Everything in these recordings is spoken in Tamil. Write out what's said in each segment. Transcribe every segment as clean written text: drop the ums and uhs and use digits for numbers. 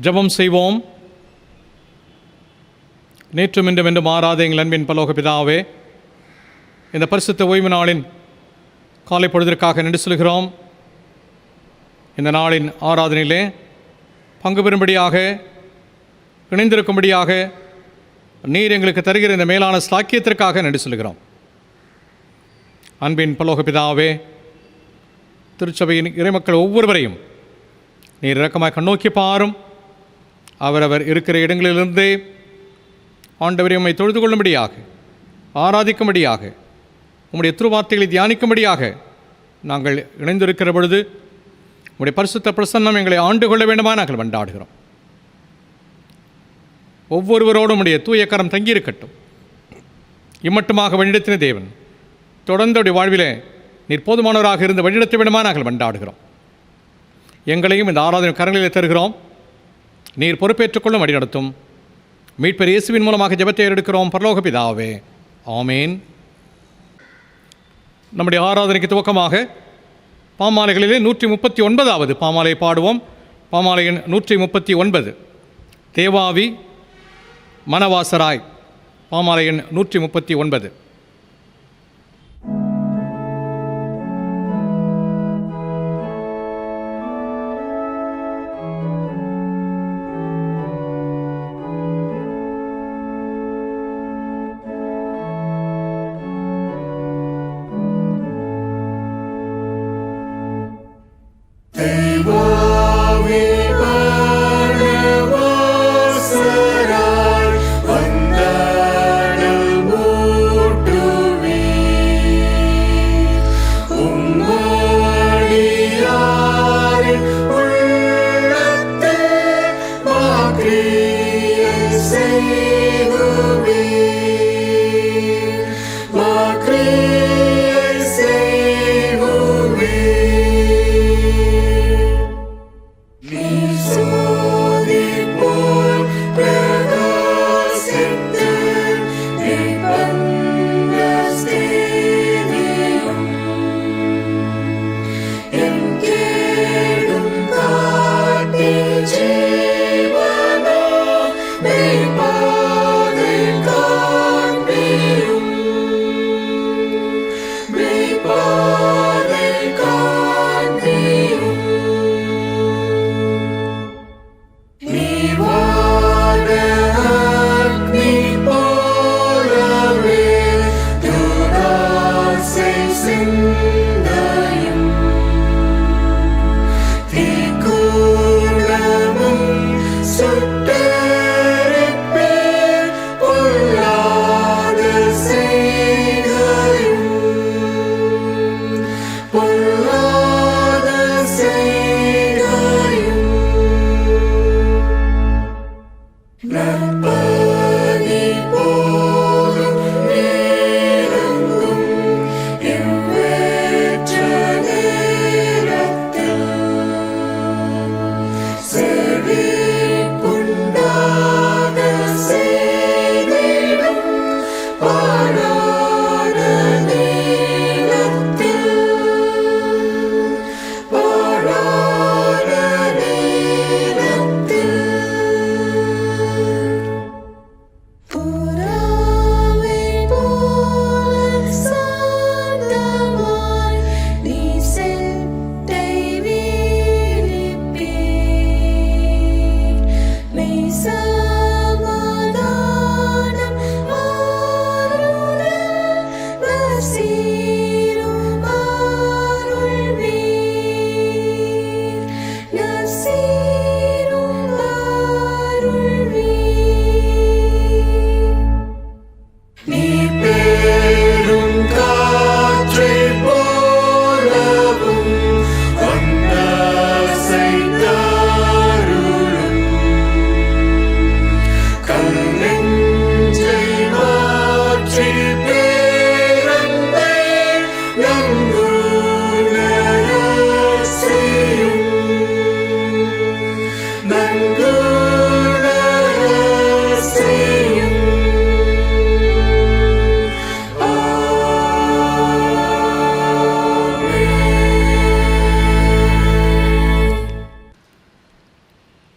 ஜெபம் செய்வோம். நேற்றும் இன்றும் என்று மாறாத எங்கள் அன்பின் பரலோக பிதாவே, இந்த பரிசுத்த ஓய்வு நாளின் காலை பொழுதிற்காக நன்றி சொல்கிறோம். இந்த நாளின் ஆராதனையிலே பங்கு பெறும்படியாக, இணைந்திருக்கும்படியாக நீர் எங்களுக்கு தருகிற இந்த மேலான ஸ்லாக்கியத்திற்காக நன்றி சொல்கிறோம். அன்பின் பரலோக பிதாவே, திருச்சபையின் இறைமக்கள் ஒவ்வொருவரையும் நீர் இரக்கமாக கண்ணோக்கி பாரும். அவரவர் இருக்கிற இடங்களிலிருந்தே ஆண்டவரை உம்மை தொழுது கொள்ளும்படியாக, ஆராதிக்கும்படியாக, உம்முடைய திருவார்த்தைகளை தியானிக்கும்படியாக நாங்கள் இணைந்திருக்கிற பொழுது உம்முடைய பரிசுத்த பிரசன்னம் எங்களை ஆண்டு கொள்ள வேண்டுமா நாங்கள் கொண்டாடுகிறோம். ஒவ்வொருவரோடும் உம்முடைய தூய கரம் தங்கியிருக்கட்டும். இம்மட்டுமாக வழிநடத்தின தேவன் தொடர்ந்து வாழ்விலே நீர் போதுமானவராக இருந்து வழிநடத்த வேண்டுமா நாங்கள் கொண்டாடுகிறோம். எங்களையும் இந்த ஆராதனை கரங்களில் தருகிறோம். நீர் பொறுப்பேற்றுக்கொள்ளும் வழிநடத்தும். மீட்பர் இயேசுவின் மூலமாக ஜெபத்தை எடுக்கிறோம் பரலோக பிதாவே, ஆமேன். நம்முடைய ஆராதனைக்கு துவக்கமாக பாமாலைகளிலே 139வது பாமாலை பாடுவோம். பாமாலை எண் 139, தேவாவி மனவாசராய். பாமாலை எண் 139.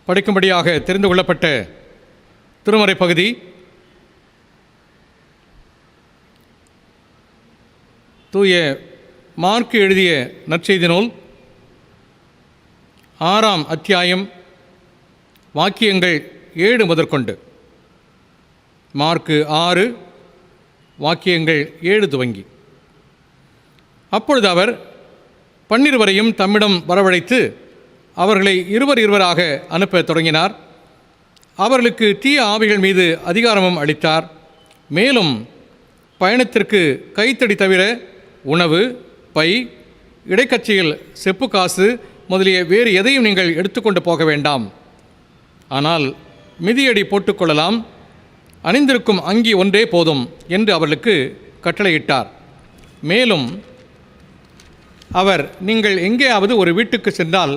படிக்கும்படியாக தெரிந்து கொள்ளப்பட்ட திருமறை பகுதி தூய மார்க்கு எழுதிய நற்செய்தி நூல் 6ஆம் அத்தியாயம் வாக்கியங்கள் 7 முதற்கொண்டு. மார்க்கு 6 வாக்கியங்கள் 7 துவங்கி. அப்பொழுது அவர் 12 தம்மிடம் வரவழைத்து அவர்களை இருவராக அனுப்பத் தொடங்கினார். அவர்களுக்கு தீய ஆவிகள் மீது அதிகாரமும் அளித்தார். மேலும் பயணத்திற்கு கைத்தடி தவிர உணவு, பை, இடைக்கச்சையில் செப்பு காசு முதலிய வேறு எதையும் நீங்கள் எடுத்துக்கொண்டு போக வேண்டாம். ஆனால் மிதியடி போட்டுக்கொள்ளலாம், அணிந்திருக்கும் அங்கி ஒன்றே போதும் என்று அவர்களுக்கு கட்டளையிட்டார். மேலும் அவர், நீங்கள் எங்கேயாவது ஒரு வீட்டுக்கு சென்றால்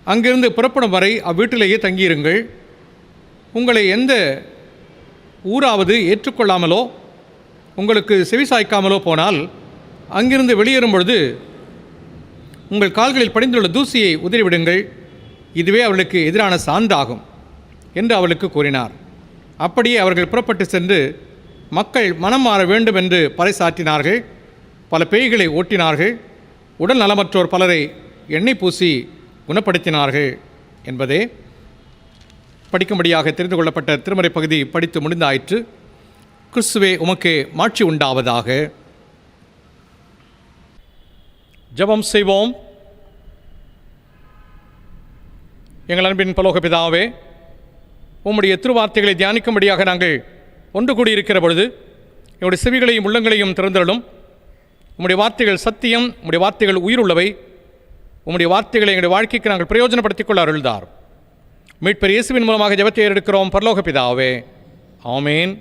அங்கிருந்து புறப்படும் வரை அவ்வீட்டிலேயே தங்கியிருங்கள். உங்களை எந்த ஊராவது ஏற்றுக்கொள்ளாமலோ உங்களுக்கு செவிசாய்க்காமலோ போனால் அங்கிருந்து வெளியேறும் பொழுது உங்கள் கால்களில் படிந்துள்ள தூசியை உதறிவிடுங்கள். இதுவே அவர்களுக்கு எதிரான சான்றாகும் என்று அவர்களுக்கு கூறினார். அப்படியே அவர்கள் புறப்பட்டு சென்று மக்கள் மனம் மாற வேண்டும் என்று பறைசாற்றினார்கள். பல பேய்களை ஓட்டினார்கள். உடல் நலமற்றோர் பலரை எண்ணெய் பூசி குணப்படுத்தினார்கள் என்பதே படிக்கும்படியாக தெரிந்து கொள்ளப்பட்ட திருமறை பகுதி படித்து முடிந்தாயிற்று. கிறிஸ்துவே உமக்கே மாட்சி உண்டாவதாக. ஜெபம் செய்வோம். எங்கள் அன்பின் பரலோக பிதாவே, உம்முடைய திருவார்த்தைகளை தியானிக்கும்படியாக நாங்கள் ஒன்று கூடியிருக்கிற பொழுது எங்களுடைய செவிகளையும் உள்ளங்களையும் திறந்தருளும். உம்முடைய வார்த்தைகள் சத்தியம், உம்முடைய வார்த்தைகள் உயிருள்ளவை. உம்முடைய வார்த்தைகளை எங்களுடைய வாழ்க்கைக்கு நாங்கள் பிரயோஜனப்படுத்திக் கொள்ள அருள்தார். மீட்பர் இயேசுவின் மூலமாக ஜெபத்தை ஏறெடுக்கிறோம் பரலோக பிதாவே, ஆமேன்.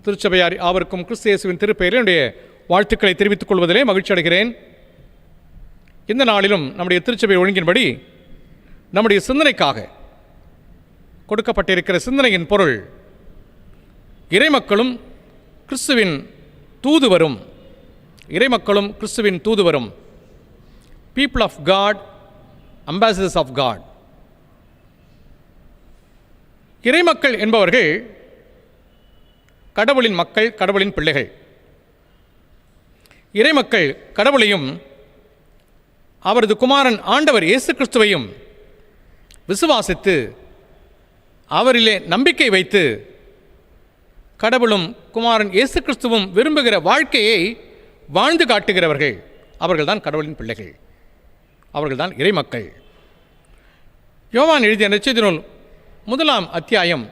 திருச்சபையார் அவருக்கும் கிறிஸ்து இயேசுவின் திருப்பெயரில் என்னுடைய வாழ்த்துக்களை தெரிவித்துக் கொள்வதிலே மகிழ்ச்சி அடைகிறேன். இந்த நாளிலும் நம்முடைய திருச்சபை ஒழுங்கின்படி நம்முடைய சிந்தனைக்காக கொடுக்கப்பட்டிருக்கிற சிந்தனையின் பொருள், இறைமக்களும் கிறிஸ்துவின் தூதுவரும். இறைமக்களும் கிறிஸ்துவின் தூதுவரும். People of God, ambassadors of God. இறைமக்கள் என்பவர்கள் கடவுளின் மக்கள், கடவுளின் பிள்ளைகள். இறைமக்கள் கடவுளையும் அவரது குமாரன் ஆண்டவர் இயேசு கிறிஸ்துவையும் விசுவாசித்து அவரிலே நம்பிக்கை வைத்து கடவுளும் குமாரன் இயேசு கிறிஸ்துவும் விரும்புகிற வாழ்க்கையை வாழ்ந்து காட்டுகிறவர்கள். அவர்கள்தான் கடவுளின் பிள்ளைகள். அவர்கள்தான் இறைமக்கள். யோவான் எழுதிய நற்செய்தி நூல் 1ஆம் அத்தியாயம்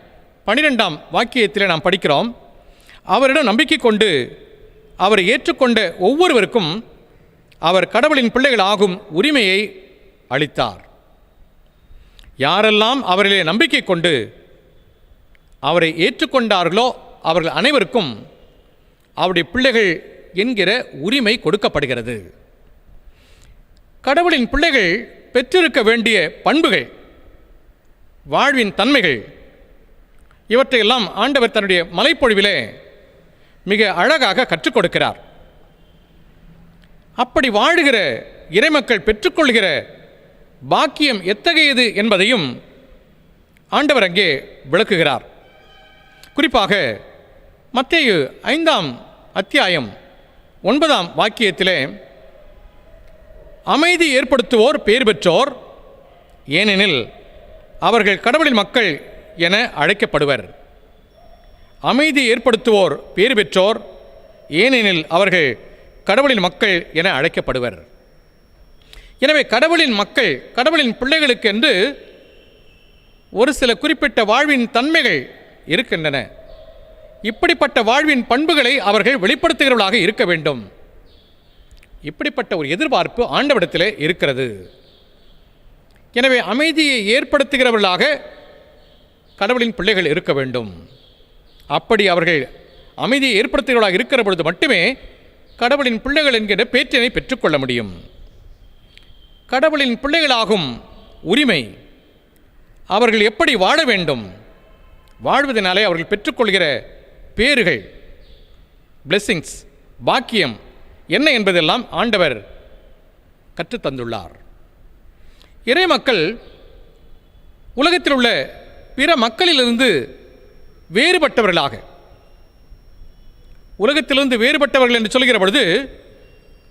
12ஆம் வாக்கியத்தில் நாம் படிக்கிறோம், அவரிடம் நம்பிக்கை கொண்டு அவரை ஏற்றுக்கொண்ட ஒவ்வொருவருக்கும் அவர் கடவுளின் பிள்ளைகள் ஆகும் உரிமையை அளித்தார். யாரெல்லாம் அவரிலே நம்பிக்கை கொண்டு அவரை ஏற்றுக்கொண்டார்களோ அவர்கள் அனைவருக்கும் அவருடைய பிள்ளைகள் என்கிற உரிமை கொடுக்கப்படுகிறது. கடவுளின் பிள்ளைகள் பெற்றிருக்க வேண்டிய பண்புகள், வாழ்வின் தன்மைகள், இவற்றையெல்லாம் ஆண்டவர் தன்னுடைய மலைப்பொழிவிலே மிக அழகாக கற்றுக் கொடுக்கிறார். அப்படி வாழுகிற இறைமக்கள் பெற்றுக்கொள்கிற பாக்கியம் எத்தகையது என்பதையும் ஆண்டவர் அங்கே விளக்குகிறார். குறிப்பாக மத்தேயு 5ஆம் அத்தியாயம் 9ஆம் வாக்கியத்திலே, அமைதி ஏற்படுத்துவோர் பேர் பெற்றோர், ஏனெனில் அவர்கள் கடவுளின் மக்கள் என அழைக்கப்படுவர். அமைதி ஏற்படுத்துவோர் பேர் பெற்றோர், ஏனெனில் அவர்கள் கடவுளின் மக்கள் என அழைக்கப்படுவர். எனவே கடவுளின் மக்கள், கடவுளின் பிள்ளைகளுக்கு என்று ஒரு சில குறிப்பிட்ட வாழ்வின் தன்மைகள் இருக்கின்றன. இப்படிப்பட்ட வாழ்வின் பண்புகளை அவர்கள் வெளிப்படுத்துகிறவர்களாக இருக்க வேண்டும். இப்படிப்பட்ட ஒரு எதிர்பார்ப்பு ஆண்டவரிடத்திலே இருக்கிறது. எனவே அமைதியை ஏற்படுத்துகிறவர்களாக கடவுளின் பிள்ளைகள் இருக்க வேண்டும். அப்படி அவர்கள் அமைதியை ஏற்படுத்துகிறவர்களாக இருக்கிற பொழுது மட்டுமே கடவுளின் பிள்ளைகள் என்கிற பேற்றினை பெற்றுக்கொள்ள முடியும். கடவுளின் பிள்ளைகளாகும் உரிமை, அவர்கள் எப்படி வாழ வேண்டும், வாழ்வதனாலே அவர்கள் பெற்றுக்கொள்கிற பேறுகள், பிளெஸ்ஸிங்ஸ், பாக்கியம் என்ன என்பதெல்லாம் ஆண்டவர் கற்றுத்தந்துள்ளார். இறை மக்கள் உலகத்தில் உள்ள பிற மக்களிலிருந்து வேறுபட்டவர்களாக, உலகத்திலிருந்து வேறுபட்டவர்கள் என்று சொல்கிற பொழுது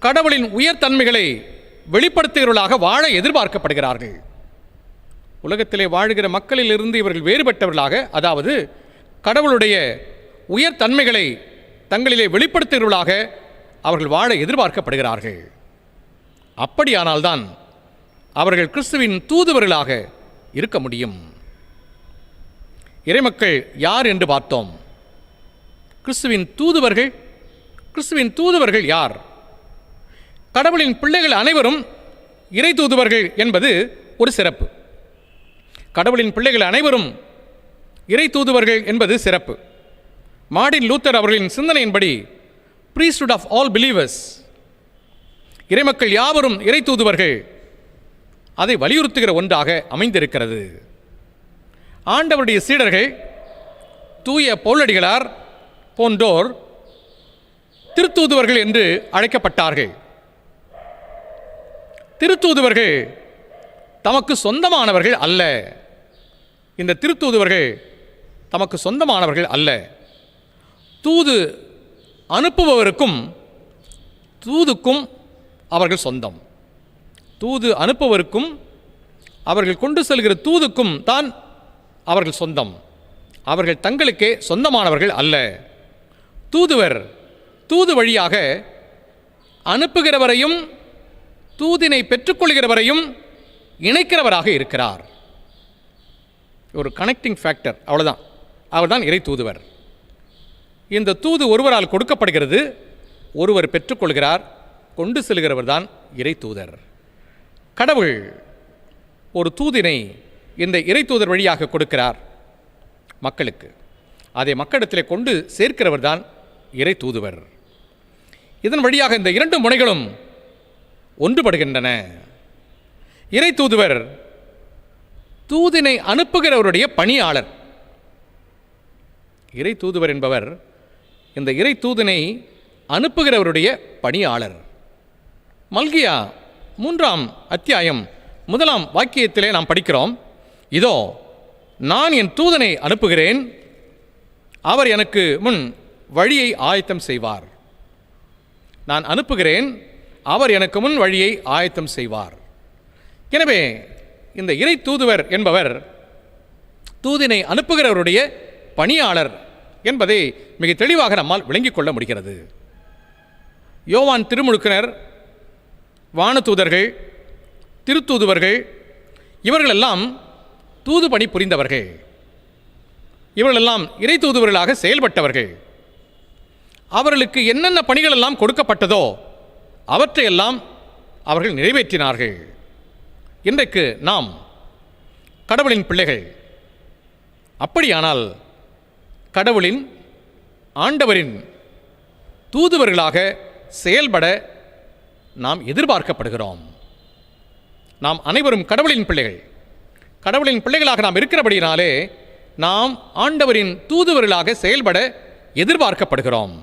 கடவுளின் உயர்தன்மைகளை வெளிப்படுத்துகிறவர்களாக வாழ எதிர்பார்க்கப்படுகிறார்கள். உலகத்திலே வாழ்கிற மக்களிலிருந்து இவர்கள் வேறுபட்டவர்களாக, அதாவது கடவுளுடைய உயர்தன்மைகளை தங்களிலே வெளிப்படுத்துகிறவர்களாக அவர்கள் வாழ எதிர்பார்க்கப்படுகிறார்கள். அப்படியானால்தான் அவர்கள் கிறிஸ்துவின் தூதுவர்களாக இருக்க முடியும். இறைமக்கள் யார் என்று பார்த்தோம். கிறிஸ்துவின் தூதுவர்கள். கிறிஸ்துவின் தூதுவர்கள் யார்? கடவுளின் பிள்ளைகள் அனைவரும் இறை தூதுவர்கள் என்பது ஒரு சிறப்பு. கடவுளின் பிள்ளைகள் அனைவரும் இறை தூதுவர்கள் என்பது சிறப்பு. மார்ட்டின் லூத்தர் அவர்களின் சிந்தனையின்படி priesthood of all believers, இறைமக்கள் யாவரும் இறை தூதுவர்கள், அதை வலியுறுத்துகிற ஒன்றாக அமைந்திருக்கிறது. ஆண்டவருடைய சீடர்கள் தூய பவுலடிகளார் போன்றோர் திருத்தூதுவர்கள் என்று அழைக்கப்பட்டார்கள். திருத்தூதுவர்கள் தமக்கு சொந்தமானவர்கள் அல்ல. இந்த திருத்தூதுவர்கள் தமக்கு சொந்தமானவர்கள் அல்ல. தூது அனுப்புபவருக்கும் தூதுக்கும் அவர்கள் சொந்தம். தூது அனுப்புவருக்கும் அவர்கள் கொண்டு செல்கிற தூதுக்கும் தான் அவர்கள் சொந்தம். அவர்கள் தங்களுக்கே சொந்தமானவர்கள் அல்ல. தூதுவர் தூது வழியாக அனுப்புகிறவரையும் தூதினை பெற்றுக்கொள்கிறவரையும் இணைக்கிறவராக இருக்கிறார். ஒரு கனெக்டிங் ஃபேக்டர், அவ்வளோதான். அவர்தான் இறை தூதுவர். இந்த தூது ஒருவரால் கொடுக்கப்படுகிறது, ஒருவர் பெற்றுக்கொள்கிறார், கொண்டு செல்கிறவர் தான் இறை தூதர். கடவுள் ஒரு தூதினை இந்த இறை தூதர் வழியாக கொடுக்கிறார் மக்களுக்கு. அதை மக்களிடத்தில் கொண்டு சேர்க்கிறவர் தான் இறை தூதுவர். இதன் வழியாக இந்த இரண்டு முனைகளும் ஒன்றுபடுகின்றன. இறை தூதுவர் தூதினை அனுப்புகிறவருடைய பணியாளர். இறை தூதுவர் என்பவர் இந்த இறை தூதினை அனுப்புகிறவருடைய பணியாளர். மல்கியா 3ஆம் அத்தியாயம் 1ஆம் வாக்கியத்திலே நாம் படிக்கிறோம், இதோ நான் என் தூதனை அனுப்புகிறேன், அவர் எனக்கு முன் வழியை ஆயத்தம் செய்வார். நான் அனுப்புகிறேன், அவர் எனக்கு முன் வழியை ஆயத்தம் செய்வார். எனவே இந்த இறை தூதுவர் என்பவர் தூதினை அனுப்புகிறவருடைய பணியாளர் என்பதை மிக தெளிவாக நம்மால் விளங்கிக் கொள்ள முடிகிறது. யோவான் திருமுழுக்கினர், வானதூதர்கள், திருத்தூதுவர்கள் இவர்களெல்லாம் தூது பணி புரிந்தவர்கள். இவர்களெல்லாம் இறை தூதுவர்களாக செயல்பட்டவர்கள். அவர்களுக்கு என்னென்ன பணிகள் எல்லாம் கொடுக்கப்பட்டதோ அவற்றையெல்லாம் அவர்கள் நிறைவேற்றினார்கள். இன்றைக்கு நாம் கடவுளின் பிள்ளைகள். அப்படியானால் கடவுளின், ஆண்டவரின் தூதுவர்களாக செயல்பட நாம் எதிர்பார்க்கப்படுகிறோம். நாம் அனைவரும் கடவுளின் பிள்ளைகள். கடவுளின் பிள்ளைகளாக நாம் இருக்கிறபடினாலே நாம் ஆண்டவரின் தூதுவர்களாக செயல்பட எதிர்பார்க்கப்படுகிறோம்.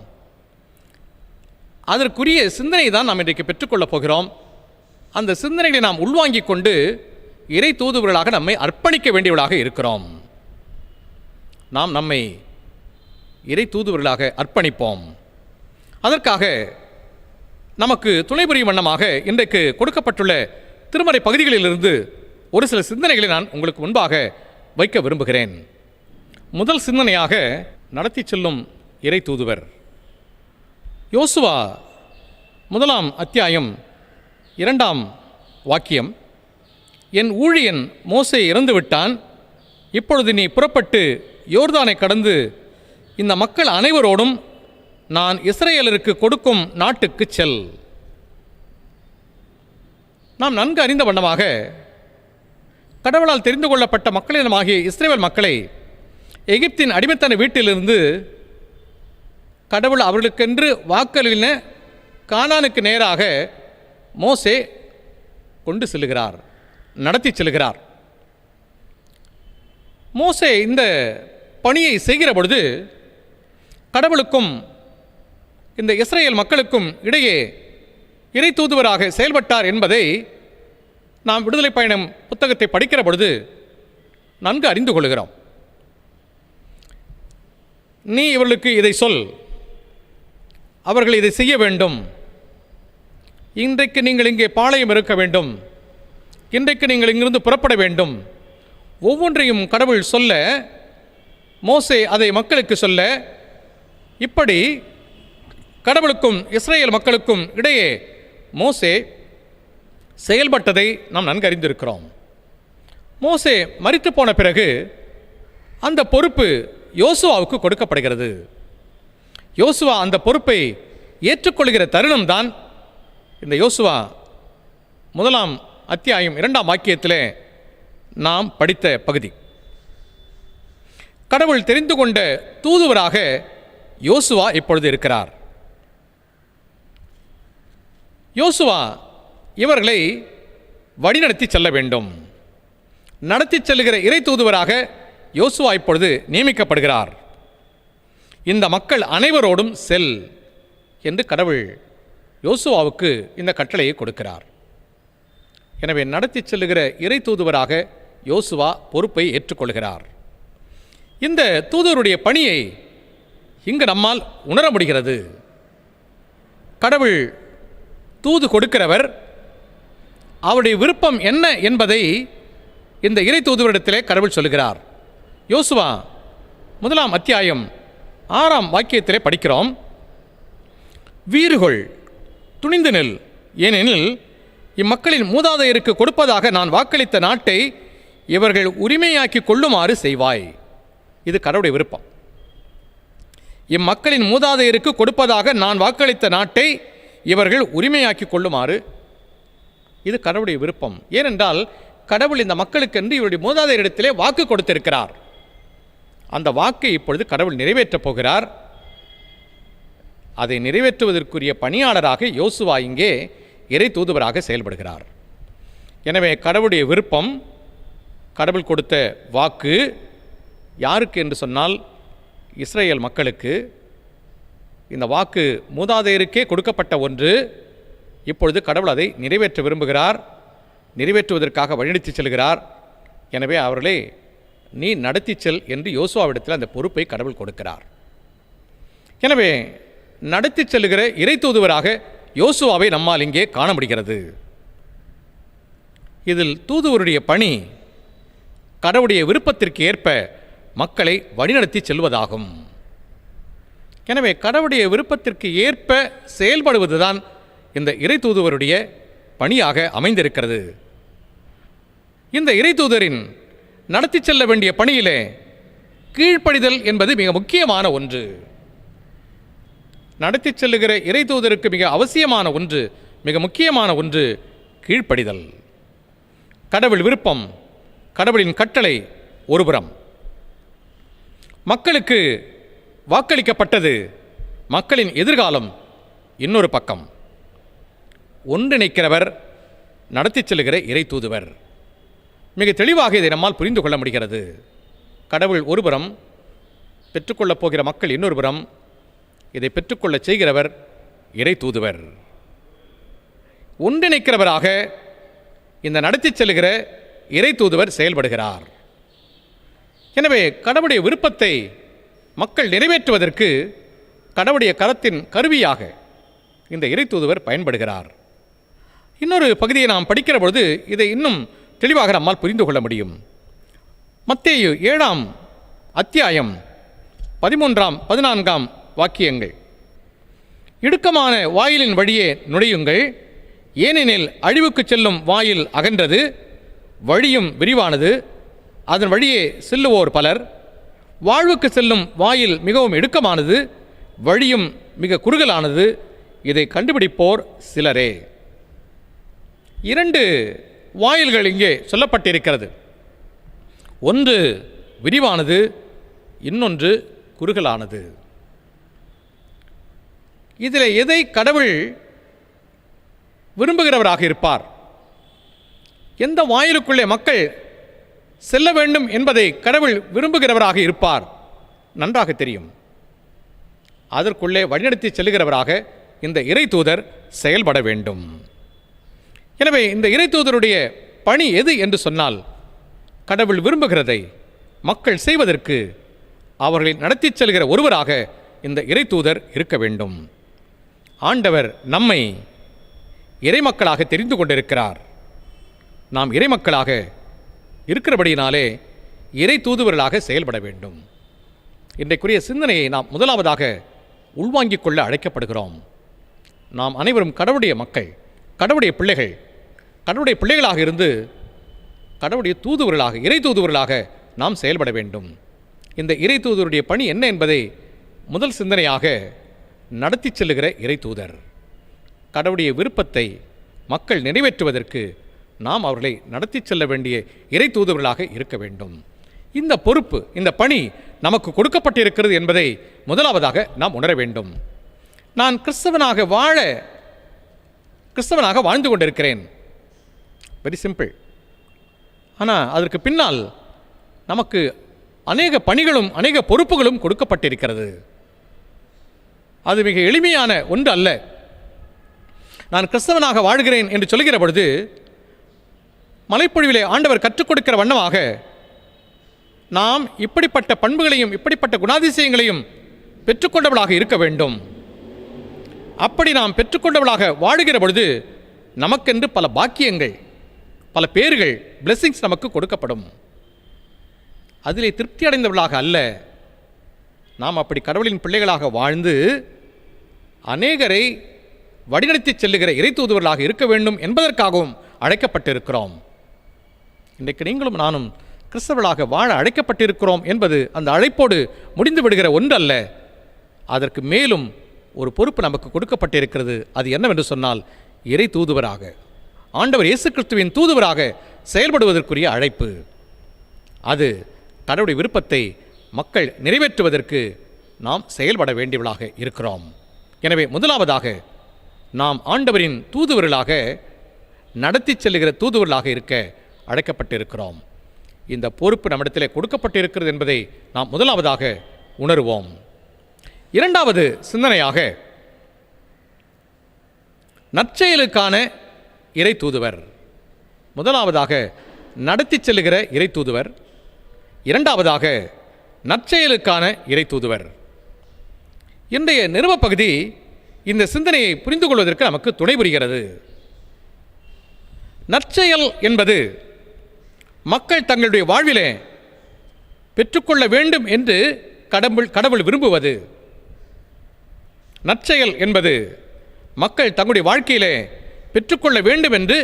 அதற்குரிய சிந்தனை தான் நாம் இன்றைக்கு பெற்றுக்கொள்ளப் போகிறோம். அந்த சிந்தனைகளை நாம் உள்வாங்கிக் கொண்டு இறை தூதுவர்களாக நம்மை அர்ப்பணிக்க வேண்டியவர்களாக இருக்கிறோம். நாம் நம்மை இறை தூதுவர்களாக அர்ப்பணிப்போம். அதற்காக நமக்கு துணை புரியும் வண்ணமாக இன்றைக்கு கொடுக்கப்பட்டுள்ள திருமறை பகுதிகளிலிருந்து ஒரு சில சிந்தனைகளை நான் உங்களுக்கு முன்பாக வைக்க விரும்புகிறேன். முதல் சிந்தனையாக நடத்தி செல்லும் இறை தூதுவர். யோசுவா 1ஆம் அத்தியாயம் 2ஆம் வாக்கியம், என் ஊழியன் மோசே இறந்து விட்டான், இப்பொழுது நீ புறப்பட்டு யோர்தானை கடந்து இந்த மக்கள் அனைவரோடும் நான் இஸ்ரவேலருக்கு கொடுக்கும் நாட்டுக்கு செல். நாம் நன்கு அறிந்த வண்ணமாக கடவுளால் தெரிந்து கொள்ளப்பட்ட மக்களிடமாகிய இஸ்ரவேல் மக்களை எகிப்தின் அடிமைத்தன வீட்டிலிருந்து கடவுள் அவர்களுக்கென்று வாக்களின கானானுக்கு நேராக மோசே கொண்டு செல்லுகிறார், நடத்தி செல்கிறார். மோசே இந்த பணியை செய்கிற பொழுது கடவுளுக்கும் இந்த இஸ்ரவேல் மக்களுக்கும் இடையே இறை தூதுவராக செயல்பட்டார் என்பதை நாம் விடுதலை பயணம் புத்தகத்தை படிக்கிற பொழுது நன்கு அறிந்து கொள்கிறோம். நீ இவர்களுக்கு இதை சொல், அவர்கள் இதை செய்ய வேண்டும், இன்றைக்கு நீங்கள் இங்கே பாளையம் இருக்க வேண்டும், இன்றைக்கு நீங்கள் இங்கிருந்து புறப்பட வேண்டும், ஒவ்வொன்றையும் கடவுள் சொல்ல, மோசே அதை மக்களுக்கு சொல்ல, இப்படி கடவுளுக்கும் இஸ்ரேல் மக்களுக்கும் இடையே மோசே செயல்பட்டதை நாம் நன்கு அறிந்திருக்கிறோம். மோசே மரித்து போன பிறகு அந்த பொறுப்பு யோசுவாவுக்கு கொடுக்கப்படுகிறது. யோசுவா அந்த பொறுப்பை ஏற்றுக்கொள்கிற தருணம்தான் இந்த யோசுவா 1 அத்தியாயம் 2 வாக்கியத்திலே நாம் படித்த பகுதி. கடவுள் தெரிந்து கொண்ட தூதுவராக யோசுவா இப்பொழுது இருக்கிறார். யோசுவா இவர்களை வழிநடத்தி செல்ல வேண்டும். நடத்தி செல்லுகிற இறை தூதுவராக யோசுவா இப்பொழுது நியமிக்கப்படுகிறார். இந்த மக்கள் அனைவரோடும் செல் என்று கடவுள் யோசுவாவுக்கு இந்த கட்டளையை கொடுக்கிறார். எனவே நடத்தி செல்லுகிற இறை தூதுவராக யோசுவா பொறுப்பை ஏற்றுக்கொள்கிறார். இந்த தூதுவருடைய பணியை இங்கு நம்மால் உணர முடிகிறது. கடவுள் தூது கொடுக்கிறவர், அவருடைய விருப்பம் என்ன என்பதை இந்த இறை தூதுவரிடத்திலே கடவுள் சொல்கிறார். யோசுவா 1 அத்தியாயம் 6 வாக்கியத்திலே படிக்கிறோம். வீறுகொள், துணிந்து நெல், ஏனெனில் இம்மக்களின் மூதாதையருக்கு கொடுப்பதாக நான் வாக்களித்த நாட்டை இவர்கள் உரிமையாக்கி கொள்ளுமாறு செய்வாய். இது கடவுளுடைய விருப்பம். இம்மக்களின் மூதாதையருக்கு கொடுப்பதாக நான் வாக்களித்த நாட்டை இவர்கள் உரிமையாக்கி கொள்ளுமாறு, இது கடவுளுடைய விருப்பம். ஏனென்றால் கடவுள் இந்த மக்களுக்கென்று இவருடைய மூதாதையரிடத்திலே வாக்கு கொடுத்திருக்கிறார். அந்த வாக்கை இப்பொழுது கடவுள் நிறைவேற்றப் போகிறார். அதை நிறைவேற்றுவதற்குரிய பணியாளராக யோசுவா இங்கே இறை தூதுவராக செயல்படுகிறார். எனவே கடவுளுடைய விருப்பம், கடவுள் கொடுத்த வாக்கு யாருக்கு என்று சொன்னால் இஸ்ரேல் மக்களுக்கு. இந்த வாக்கு மூதாதையருக்கே கொடுக்கப்பட்ட ஒன்று. இப்பொழுது கடவுள் அதை நிறைவேற்ற விரும்புகிறார், நிறைவேற்றுவதற்காக வழிநடத்தி செல்கிறார். எனவே அவர்களே நீ நடத்தி செல் என்று யோசுவாவிடத்தில் அந்த பொறுப்பை கடவுள் கொடுக்கிறார். எனவே நடத்தி செல்லுகிற இறை தூதுவராக யோசுவாவை நம்மால் இங்கே காண முடிகிறது. இதில் தூதுவருடைய பணி கடவுளுடைய விருப்பத்திற்கு ஏற்ப மக்களை வழிநடத்தி செல்வதாகும். எனவே கடவுளுடைய விருப்பத்திற்கு ஏற்ப செயல்படுவதுதான் இந்த இறை தூதுவருடைய பணியாக அமைந்திருக்கிறது. இந்த இறை தூதரின் நடத்தி செல்ல வேண்டிய பணியிலே கீழ்ப்படிதல் என்பது மிக முக்கியமான ஒன்று. நடத்தி செல்லுகிற இறை தூதருக்கு மிக அவசியமான ஒன்று, மிக முக்கியமான ஒன்று கீழ்ப்படிதல். கடவுள் விருப்பம், கடவுளின் கட்டளை ஒருபுறம், மக்களுக்கு வாக்களிக்கப்பட்டது, மக்களின் எதிர்காலம் இன்னொரு பக்கம். ஒன்றிணைக்கிறவர் நடத்தி செல்லுகிற இறை தூதுவர். மிக தெளிவாக இதை நம்மால் புரிந்து கொள்ள முடிகிறது. கடவுள் ஒருபுறம், பெற்றுக்கொள்ளப் போகிற மக்கள் இன்னொரு புறம். இதை பெற்றுக்கொள்ள செய்கிறவர் இறை தூதுவர். ஒன்றிணைக்கிறவராக இந்த நடத்தி செல்லுகிற இறை தூதுவர் செயல்படுகிறார். எனவே கடவுளுடைய விருப்பத்தை மக்கள் நிறைவேற்றுவதற்கு கடவுளுடைய கரத்தின் கருவியாக இந்த இறை தூதுவர் பயன்படுகிறார். இன்னொரு பகுதியை நாம் படிக்கிற பொழுது இதை இன்னும் தெளிவாக நம்மால் புரிந்து கொள்ள முடியும். மத்தேயு 7 அத்தியாயம் 13 14 வாக்கியங்கள். இடுக்கமான வாயிலின் வழியே நுழையுங்கள், ஏனெனில் அழிவுக்கு செல்லும் வாயில் அகன்றது, வழியும் விரிவானது, அதன் வழியே செல்லுவோர் பலர். வாழ்வுக்கு செல்லும் வாயில் மிகவும் இடுக்கமானது, வழியும் மிக குறுகலானது, இதை கண்டுபிடிப்போர் சிலரே. 2 வாயில்கள் இங்கே சொல்லப்பட்டிருக்கிறது. ஒன்று விரிவானது, இன்னொன்று குறுகலானது. இதில் எதை கடவுள் விரும்புகிறவராக இருப்பார், எந்த வாயிலுக்குள்ளே மக்கள் செல்ல வேண்டும் என்பதை கடவுள் விரும்புகிறவராக இருப்பார் நன்றாக தெரியும். அதற்குள்ளே வழிநடத்தி செல்லுகிறவராக இந்த இறை தூதர் செயல்பட வேண்டும். எனவே இந்த இறை தூதருடைய பணி எது என்று சொன்னால், கடவுள் விரும்புகிறதை மக்கள் செய்வதற்கு அவர்களை நடத்தி செல்கிற ஒருவராக இந்த இறைத்தூதர் இருக்க வேண்டும். ஆண்டவர் நம்மை இறைமக்களாக தெரிந்து கொண்டிருக்கிறார். நாம் இறைமக்களாக இருக்கிறபடியினாலே இறை தூதுவர்களாக செயல்பட வேண்டும். இன்றைக்குரிய சிந்தனையை நாம் முதலாவதாக உள்வாங்கிக் கொள்ள அழைக்கப்படுகிறோம். நாம் அனைவரும் கடவுளுடைய மக்கள், கடவுளுடைய பிள்ளைகள். கடவுளுடைய பிள்ளைகளாக இருந்து கடவுளுடைய தூதுவர்களாக, இறை தூதுவர்களாக நாம் செயல்பட வேண்டும். இந்த இறை தூதுவருடைய பணி என்ன என்பதை முதல் சிந்தனையாக நடத்தி செல்லுகிற இறை தூதர். கடவுளுடைய விருப்பத்தை மக்கள் நிறைவேற்றுவதற்கு நாம் அவர்களை நடத்தி செல்ல வேண்டிய இறை தூதுவர்களாக இருக்க வேண்டும். இந்த பொறுப்பு, இந்த பணி நமக்கு கொடுக்கப்பட்டிருக்கிறது என்பதை முதலாவதாக நாம் உணர வேண்டும். நான் கிறிஸ்தவனாக வாழ்ந்து கொண்டிருக்கிறேன். Very simple. ஆனால் அதற்கு பின்னால் நமக்கு அநேக பணிகளும் அநேக பொறுப்புகளும் கொடுக்கப்பட்டிருக்கிறது. அது மிக எளிமையான ஒன்று அல்ல. நான் கிறிஸ்தவனாக வாழ்கிறேன் என்று சொல்கிற பொழுது மலைப்பொழிவிலே ஆண்டவர் கற்றுக் கொடுக்கிற வண்ணமாக நாம் இப்படிப்பட்ட பண்புகளையும் இப்படிப்பட்ட குணாதிசயங்களையும் பெற்றுக்கொண்டவளாக இருக்க வேண்டும். அப்படி நாம் பெற்றுக்கொண்டவளாக வாழுகிற பொழுது நமக்கென்று பல பாக்கியங்கள், பல பேர்கள், பிளெஸிங்ஸ் நமக்கு கொடுக்கப்படும். அதிலே திருப்தி அடைந்தவர்களாக அல்ல, நாம் அப்படி கடவுளின் பிள்ளைகளாக வாழ்ந்து அநேகரை வழிநடத்தி செல்லுகிற இறை தூதுவர்களாக இருக்க வேண்டும் என்பதற்காகவும் அழைக்கப்பட்டிருக்கிறோம். இன்றைக்கு நீங்களும் நானும் கிறிஸ்தவர்களாக வாழ அழைக்கப்பட்டிருக்கிறோம் என்பது அந்த அழைப்போடு முடிந்து விடுகிற ஒன்றல்ல. அதற்கு மேலும் ஒரு பொறுப்பு நமக்கு கொடுக்கப்பட்டிருக்கிறது. அது என்னவென்று சொன்னால், இறை தூதுவராக, ஆண்டவர் இயேசு கிறிஸ்துவின் தூதுவராக செயல்படுவதற்குரிய அழைப்பு. அது கடவுளுடைய விருப்பத்தை மக்கள் நிறைவேற்றுவதற்கு நாம் செயல்பட வேண்டியவர்களாக இருக்கிறோம். எனவே முதலாவதாக நாம் ஆண்டவரின் தூதுவர்களாக, நடத்தி செல்லுகிற தூதுவர்களாக இருக்க அழைக்கப்பட்டிருக்கிறோம். இந்த பொறுப்பு நம்மிடத்திலே கொடுக்கப்பட்டிருக்கிறது என்பதை நாம் முதலாவதாக உணர்வோம். இரண்டாவது சிந்தனையாக, நற்செயலுக்கான இறை தூதுவர். முதலாவதாக நடத்தி செல்லுகிற இறை தூதுவர், இரண்டாவதாக நற்செயலுக்கான இறை தூதுவர். இன்றைய நிறுவ பகுதி இந்த சிந்தனையை புரிந்து கொள்வதற்கு நமக்கு துணை புரிகிறது. நற்செயல் என்பது மக்கள் தங்களுடைய வாழ்விலே பெற்றுக்கொள்ள வேண்டும் என்று கடவுள் விரும்புவது. நற்செயல் என்பது மக்கள் தங்களுடைய வாழ்க்கையிலே பெற்றுக்கொள்ள வேண்டும் என்று